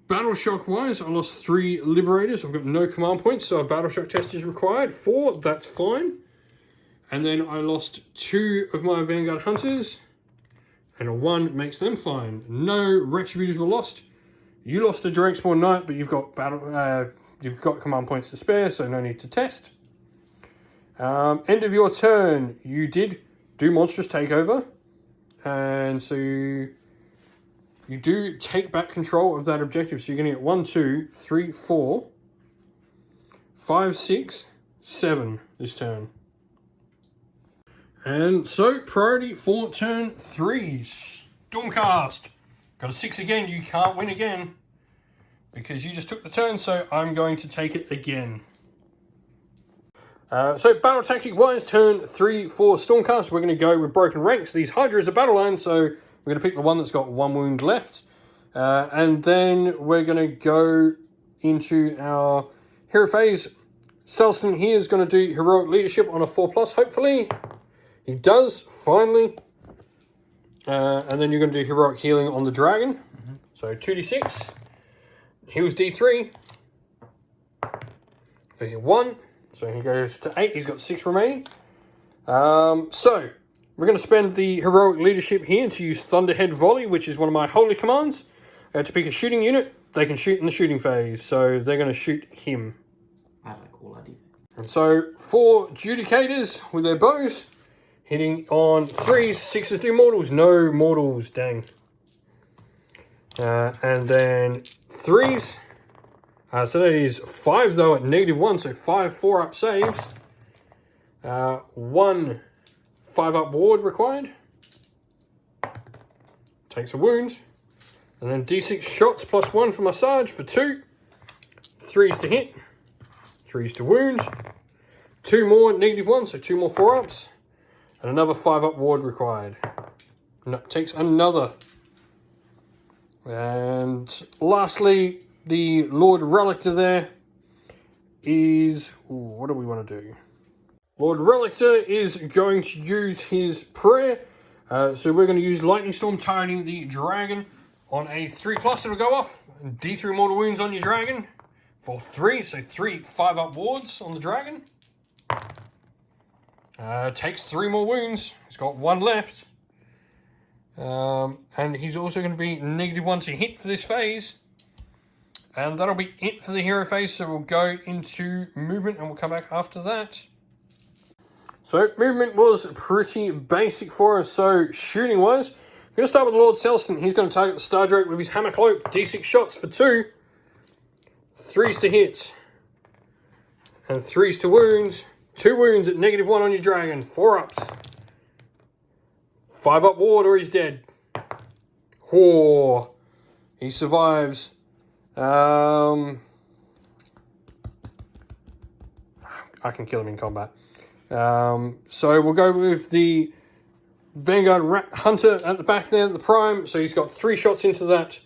Speaker 1: Battle shock wise, I lost 3 liberators. I've got no command points, so a battle shock test is required. 4, that's fine. And then I lost 2 of my Vanguard Hunters. And a 1 makes them fine. No retributors were lost. You lost the Direct Spawn Knight, but you've got command points to spare, so no need to test. End of your turn, you did do Monstrous Takeover. And so you do take back control of that objective. So you're going to get 1, 2, 3, 4, 5, 6, 7 this turn. And so priority for turn 3, Stormcast. Got a 6 again, you can't win again. Because you just took the turn, so I'm going to take it again. So battle tactic wise, turn 3 for Stormcast. We're going to go with broken ranks. These Hydras are battle line, so we're going to pick the one that's got 1 wound left. And then we're going to go into our hero phase. Castellan here is going to do heroic leadership on a 4+, hopefully. He does, finally. And then you're going to do heroic healing on the dragon. So 2d6. Heals D3. For 1. So he goes to 8. He's got 6 remaining. So we're going to spend the heroic leadership here to use Thunderhead Volley, which is one of my holy commands. To pick a shooting unit. They can shoot in the shooting phase. So they're going to shoot him.
Speaker 2: I like all idea.
Speaker 1: And so 4 Judicators with their bows. Hitting on 3s. 6s do mortals. No mortals. Dang. And then 3s. So that is 5 though at -1. So 5 4-up saves. 1 5-up ward required. Takes a wound. And then D6 shots +1 for massage for 2. 3s to hit. 3s to wound. 2 more -1. So 2 more 4-ups. And another 5-up ward required. And that takes another. And lastly, the Lord Relictor there is... Ooh, what do we want to do? Lord Relictor is going to use his prayer. So we're going to use Lightning Storm targeting the dragon on a 3+. It'll go off. D3 mortal wounds on your dragon for 3. So 3 5-up wards on the dragon. Takes 3 more wounds. He's got 1 left. And he's also going to be -1 to hit for this phase. And that'll be it for the hero phase. So we'll go into movement and we'll come back after that. So movement was pretty basic for us. So shooting wise, we're going to start with Lord Celston. He's going to target the Star Drake with his Hammer Cloak. D6 shots for 2. 3s to hit. And 3s to wounds. 2 wounds at -1 on your dragon. 4 ups. 5-up ward or he's dead. Oh, he survives. I can kill him in combat. So we'll go with the Vanguard Hunter at the back there, the prime. So he's got 3 shots into that.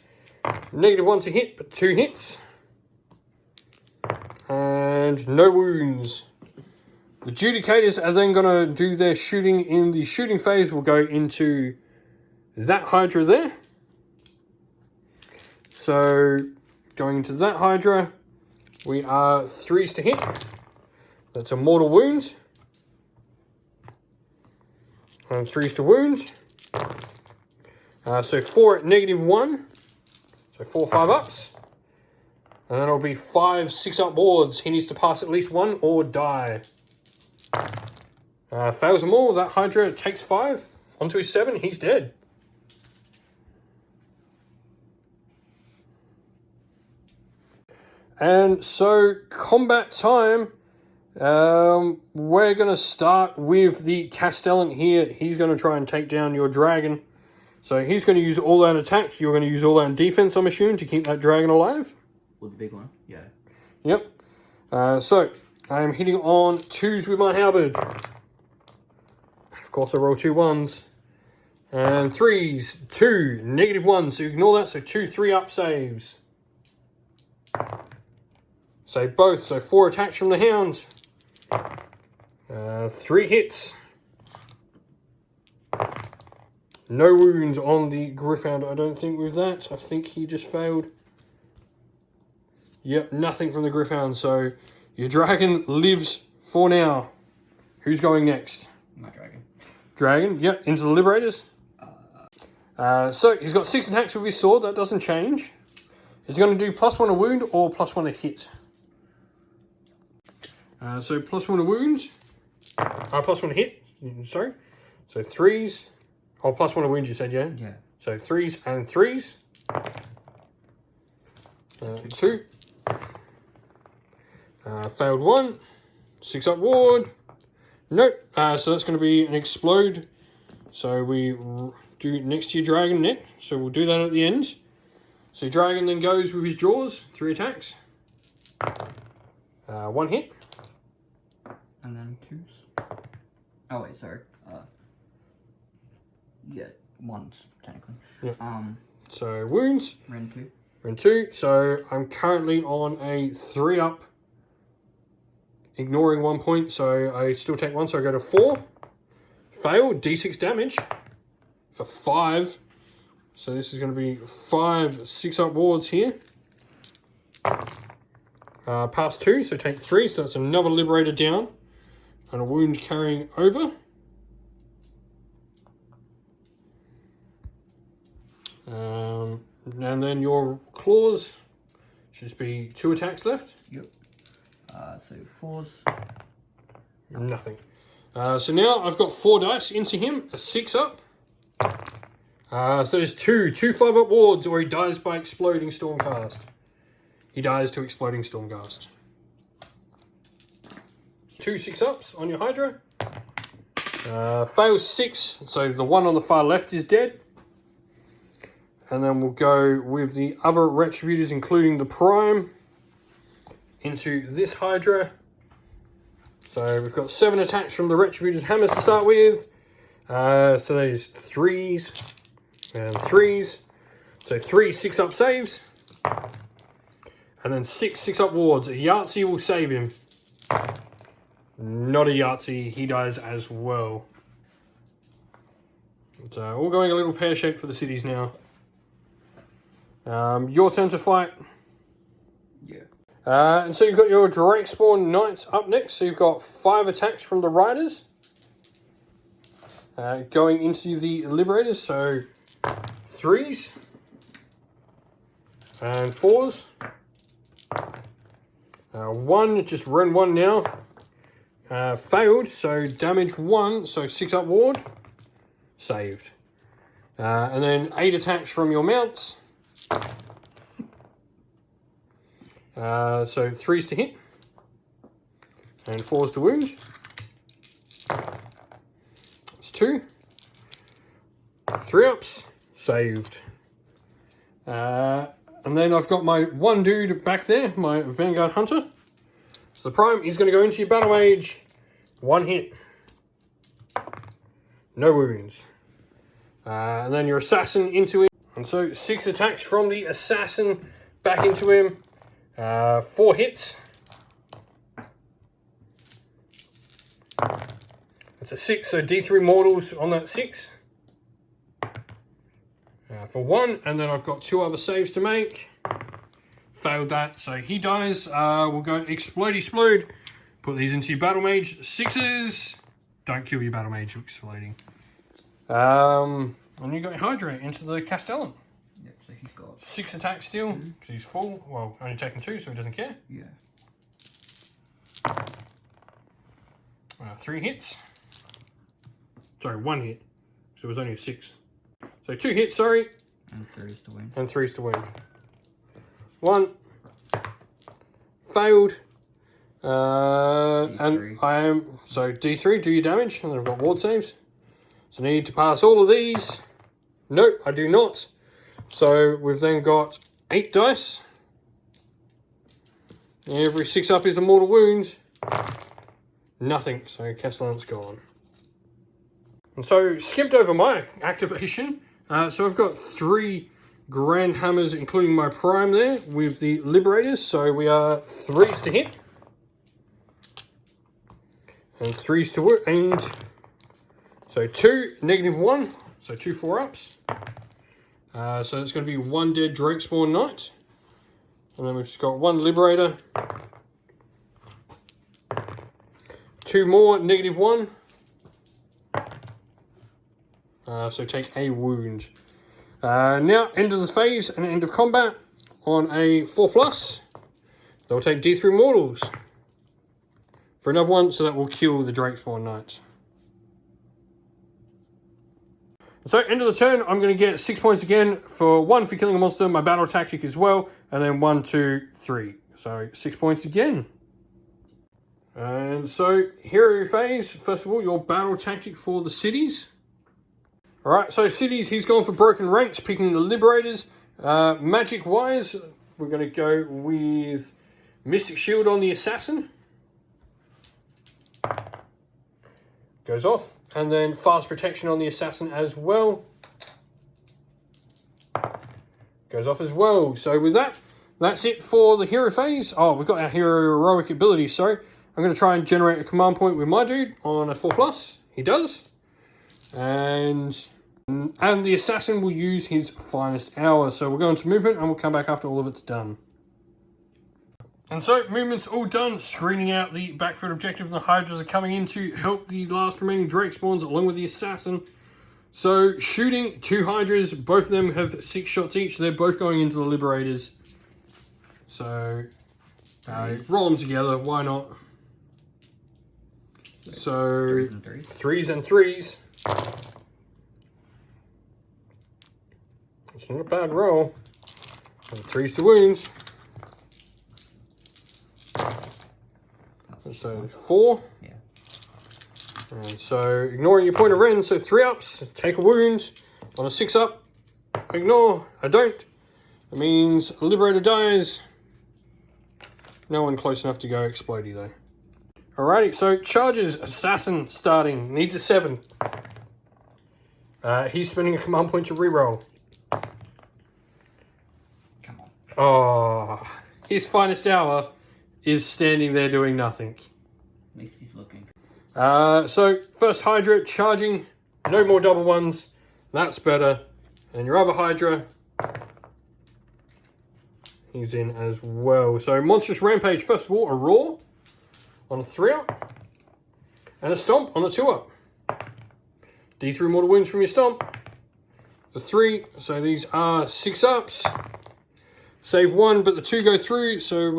Speaker 1: -1 to hit, but 2 hits. And no wounds. The Judicators are then going to do their shooting in the shooting phase. We'll go into that Hydra there. So going into that Hydra, we are 3s to hit. That's a mortal wound. And 3s to wounds. So 4 at -1. So 4 5-ups. And then it'll be 5 6-up wards. He needs to pass at least 1 or die. Fails them all. That Hydra takes 5. Onto his 7. He's dead. And so combat time. We're going to start with the Castellan here. He's going to try and take down your dragon. So he's going to use all out attack. You're going to use all out defense, I'm assuming, to keep that dragon alive.
Speaker 2: With the big one, yeah.
Speaker 1: Yep. So I'm hitting on 2s with my halberd. Of course, I roll 2 1s. And 3s, 2, -1. So ignore that. So 2 3-up saves. Save both. So 4 attacks from the hound. 3 hits. No wounds on the Gryph-hound, I don't think, with that. I think he just failed. Yep, nothing from the Gryph-hound. So your dragon lives for now. Who's going next?
Speaker 2: My dragon.
Speaker 1: Dragon, yep, into the Liberators. So he's got 6 attacks with his sword. That doesn't change. Is he going to do +1 a wound or +1 a hit? So +1 a wounds. +1 a hit. Sorry. So 3s. Oh, +1 a wound, you said, yeah?
Speaker 2: Yeah.
Speaker 1: So 3s and 3s. 2. Failed 1. 6-up ward. Nope. So that's going to be an explode. So we do next to your dragon neck. So we'll do that at the end. So dragon then goes with his jaws. 3 attacks. 1 hit.
Speaker 2: And then 2s. Oh wait, sorry. Yeah, 1s technically.
Speaker 1: Yep. So wounds.
Speaker 2: Rend 2.
Speaker 1: Rend 2. So I'm currently on a 3-up. Ignoring 1 point, so I still take 1, so I go to 4. Fail, D6 damage for 5. So this is going to be 5 6-up wards here. Pass 2, so take 3, so that's another Liberator down. And a wound carrying over. And then your claws should just be 2 attacks left.
Speaker 2: Yep. So 4s.
Speaker 1: Nothing. So now I've got 4 dice into him, a 6-up. So there's 2 5-up wards, or he dies by exploding Stormcast. He dies to exploding Stormcast. 2 6-ups on your Hydra. Fails 6, so the one on the far left is dead. And then we'll go with the other Retributors, including the Prime, into this Hydra. So we've got 7 attacks from the Retributors Hammers to start with. So there's 3s and 3s. So 3 6-up saves. And then 6 up wards. A Yahtzee will save him. Not a Yahtzee. He dies as well. So all going a little pear-shaped for the cities now. Your turn to fight.
Speaker 2: Yeah.
Speaker 1: And so you've got your Drakespawn Knights up next. So you've got 5 attacks from the Riders. Going into the Liberators. So 3s. And 4s. 1, just run 1 now. Failed, so damage 1, so 6 up ward. Saved. And then 8 attacks from your mounts. So 3s to hit. And 4s to wound. That's 2. 3 ups. Saved. And then I've got my one dude back there, my Vanguard Hunter. So the Prime is going to go into your Battle Mage. 1 hit. No wounds. And then your Assassin into him. And so 6 attacks from the Assassin back into him. 4 hits. That's a 6, so D3 mortals on that 6. For 1, and then I've got 2 other saves to make. Failed that, so he dies. We'll go explode. Put these into your Battle Mage. 6s. Don't kill your Battle Mage exploding. And you got Hydrate into the Castellan.
Speaker 2: Yep, so he's got
Speaker 1: 6 attacks still, because he's full. Well, only taking 2, so he doesn't care.
Speaker 2: Yeah.
Speaker 1: 3 hits. Sorry, 1 hit. So it was only a 6. So 2 hits, sorry.
Speaker 2: And 3s to win.
Speaker 1: And 3s to win. 1. Failed. And I am... So D3, do your damage. And then I've got ward saves. So I need to pass all of these. Nope, I do not. So we've then got 8 dice. Every 6 up is a mortal wound. Nothing. So Castellan's gone. And so skipped over my activation. So I've got 3 Grand Hammers, including my Prime there, with the Liberators. So we are 3s to hit. And 3s to wound. And so 2, -1. So 2 4-ups. So it's going to be 1 dead Drakespawn Knight. And then we've just got 1 Liberator. 2 more, -1. So take a wound. Now, end of the phase and end of combat on a 4+. They'll take D3 mortals for another 1, so that will kill the Drakespawn Knights. So, end of the turn, I'm going to get 6 points again for 1 for killing a monster, my battle tactic as well, and then 1, 2, 3. So, 6 points again. And so, hero phase, first of all, your battle tactic for the cities. Alright, so cities, he's gone for broken ranks, picking the Liberators. Magic-wise, we're going to go with Mystic Shield on the Assassin. Goes off. And then Fast Protection on the Assassin as well. Goes off as well. So with that, that's it for the hero phase. Oh, we've got our hero heroic ability, sorry. I'm going to try and generate a command point with my dude on a 4+. He does. And the Assassin will use his finest hour. So we'll go into movement and we'll come back after all of it's done. And so, movement's all done. Screening out the backfield objective, and the Hydras are coming in to help the last remaining Drake spawns along with the Assassin. So, shooting 2 Hydras. Both of them have 6 shots each. They're both going into the Liberators. So, roll them together. Why not? So, 3s and 3s. It's not a bad roll. And 3s to wounds. So 4.
Speaker 2: Yeah.
Speaker 1: And so ignoring your point of rend, so 3 ups, take a wound. On a 6 up, ignore. I don't. It means Liberator dies. No one close enough to go explodey though. Alrighty, so charges, Assassin starting, needs a 7. He's spending a command point to reroll.
Speaker 2: Come on.
Speaker 1: Oh, his finest hour is standing there doing nothing.
Speaker 2: At least he's looking.
Speaker 1: So, first Hydra charging, no more double ones, that's better. And your other Hydra, he's in as well. So, Monstrous Rampage, first of all, a Roar on a 3-up, and a Stomp on a 2-up. D3 mortal wounds from your Stomp for 3, so these are 6-ups. Save 1, but the 2 go through, so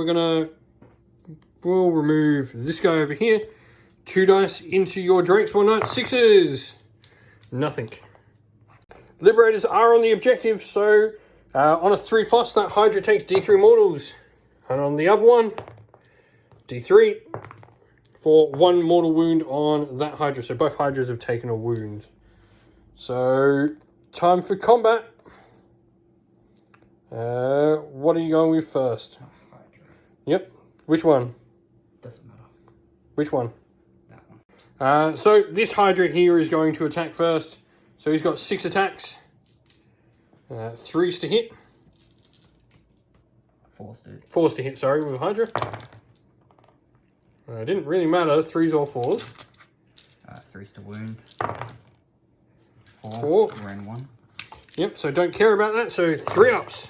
Speaker 1: we'll remove this guy over here. 2 dice into your Drakespawn Knight. 6s. Nothing. Liberators are on the objective, so on a 3+, that Hydra takes D3 mortals. And on the other one, D3 for 1 mortal wound on that Hydra. So both Hydras have taken a wound. So, time for combat. What are you going with first?
Speaker 2: Hydra.
Speaker 1: Yep. Which one?
Speaker 2: Doesn't matter.
Speaker 1: Which one?
Speaker 2: That one.
Speaker 1: So this Hydra here is going to attack first. So he's got 6 attacks. 3s to hit.
Speaker 2: 4s to hit.
Speaker 1: 4s to hit, sorry, with Hydra. It didn't really matter, 3s or 4s.
Speaker 2: 3s to wound.
Speaker 1: 4.
Speaker 2: Ran 1.
Speaker 1: Yep, so don't care about that. So 3-ups.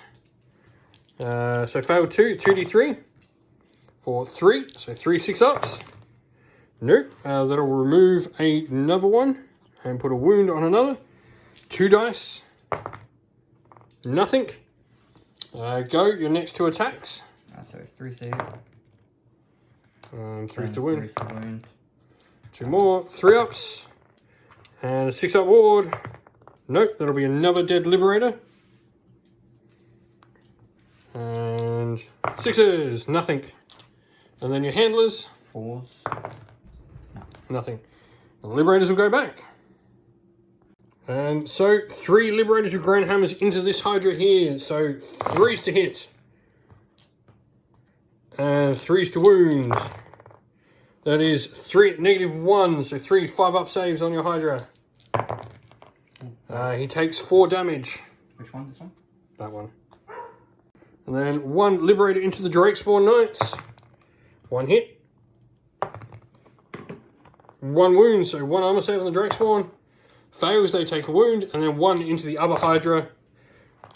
Speaker 1: So failed 2, 2d3. For 3, so 3 6-ups. Nope, that'll remove another one and put a wound on another. 2 dice. Nothing. Go, your next 2 attacks.
Speaker 2: So 3s to hit.
Speaker 1: 3s to wound.
Speaker 2: 3s to wound.
Speaker 1: 2 more, 3-ups. And a 6-up ward. Nope, that'll be another dead Liberator. And 6s, nothing. And then your handlers.
Speaker 2: 4s.
Speaker 1: Nothing. The Liberators will go back. And so 3 Liberators with Grand Hammers into this Hydra here. So 3s to hit. And 3s to wound. That is 3 -1. So 3 5-up saves on your Hydra. He takes 4 damage.
Speaker 2: Which one? This one?
Speaker 1: That one. And then 1 Liberator into the Drakespawn Knights. 1 hit. 1 wound, so 1 armor save on the Drakespawn. Fails, they take a wound. And then 1 into the other Hydra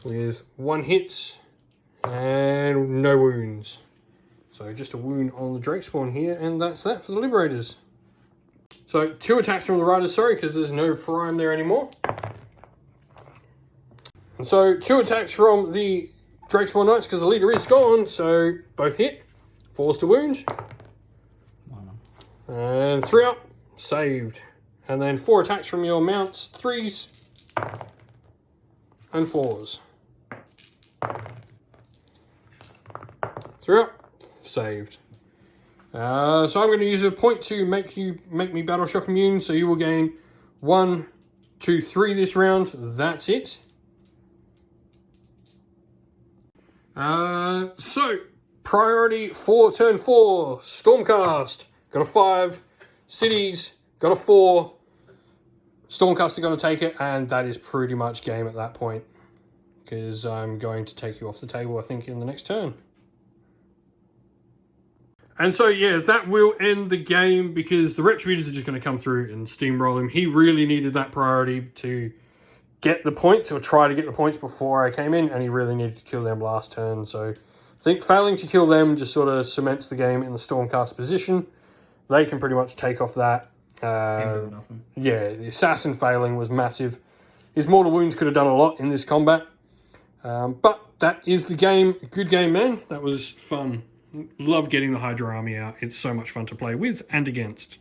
Speaker 1: with 1 hit and no wounds. So just a wound on the Drakespawn here, and that's that for the Liberators. So 2 attacks from the Riders, sorry, because there's no Prime there anymore. And so 2 attacks from the Drakespawn Knights, because the leader is gone, so both hit. 4s to wound.
Speaker 2: 1.
Speaker 1: And 3-up, saved. And then 4 attacks from your mounts, 3s and 4s. 3-up, saved. So I'm going to use a point to make me Battle Shock immune, so you will gain 1, 2, 3 this round. That's it. So priority for turn 4, Stormcast. Got a 5, cities, got a 4. Stormcast are going to take it, and that is pretty much game at that point. Because I'm going to take you off the table, I think, in the next turn. And so, yeah, that will end the game because the Retributors are just going to come through and steamroll him. He really needed that priority to get the points, or try to get the points before I came in, and he really needed to kill them last turn. So I think failing to kill them just sort of cements the game in the Stormcast position. They can pretty much take off that. Yeah, the Assassin failing was massive. His mortal wounds could have done a lot in this combat. But that is the game. Good game, man. That was fun. Love getting the Hydra army out. It's so much fun to play with and against.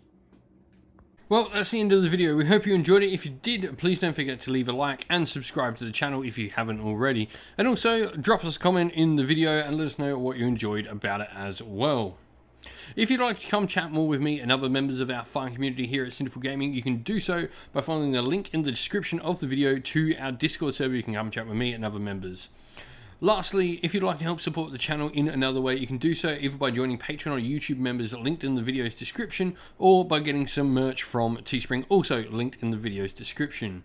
Speaker 1: Well, that's the end of the video. We hope you enjoyed it. If you did, please don't forget to leave a like and subscribe to the channel if you haven't already. And also, drop us a comment in the video and let us know what you enjoyed about it as well. If you'd like to come chat more with me and other members of our fine community here at Sinful Gaming, you can do so by following the link in the description of the video to our Discord server. You can come chat with me and other members. Lastly, if you'd like to help support the channel in another way, you can do so either by joining Patreon or YouTube members linked in the video's description, or by getting some merch from Teespring, also linked in the video's description.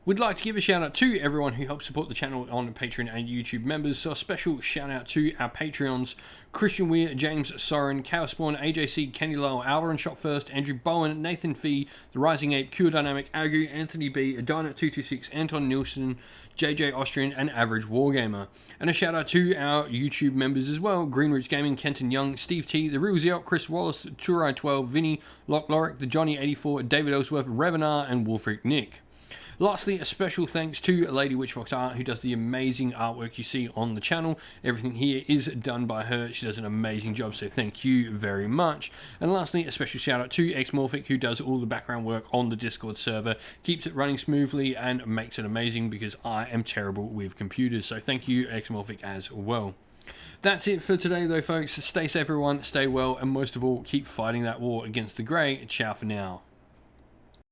Speaker 1: We'd like to give a shout out to everyone who helps support the channel on Patreon and YouTube members. So a special shout out to our Patreons: Christian Weir, James Soren, Chaos Spawn, AJC, Kenny Lyle, Alderon Shot First, Andrew Bowen, Nathan Fee, The Rising Ape, Cure Dynamic, Agu, Anthony B, Adina226, Anton Nielsen, JJ Austrian, and Average Wargamer. And a shout out to our YouTube members as well: Greenridge Gaming, Kenton Young, Steve T, The Real Ziot, Chris Wallace, Turai12, Vinny, Lock Lorick, The Johnny84, David Ellsworth, Revenar, and Wolfric Nick. Lastly, a special thanks to Lady Witchfox Art, who does the amazing artwork you see on the channel. Everything here is done by her. She does an amazing job, so thank you very much. And lastly, a special shout out to Xmorphic, who does all the background work on the Discord server, keeps it running smoothly, and makes it amazing, because I am terrible with computers. So thank you, Xmorphic, as well. That's it for today, though, folks. Stay safe, everyone. Stay well, and most of all, keep fighting that war against the Grey. Ciao for now.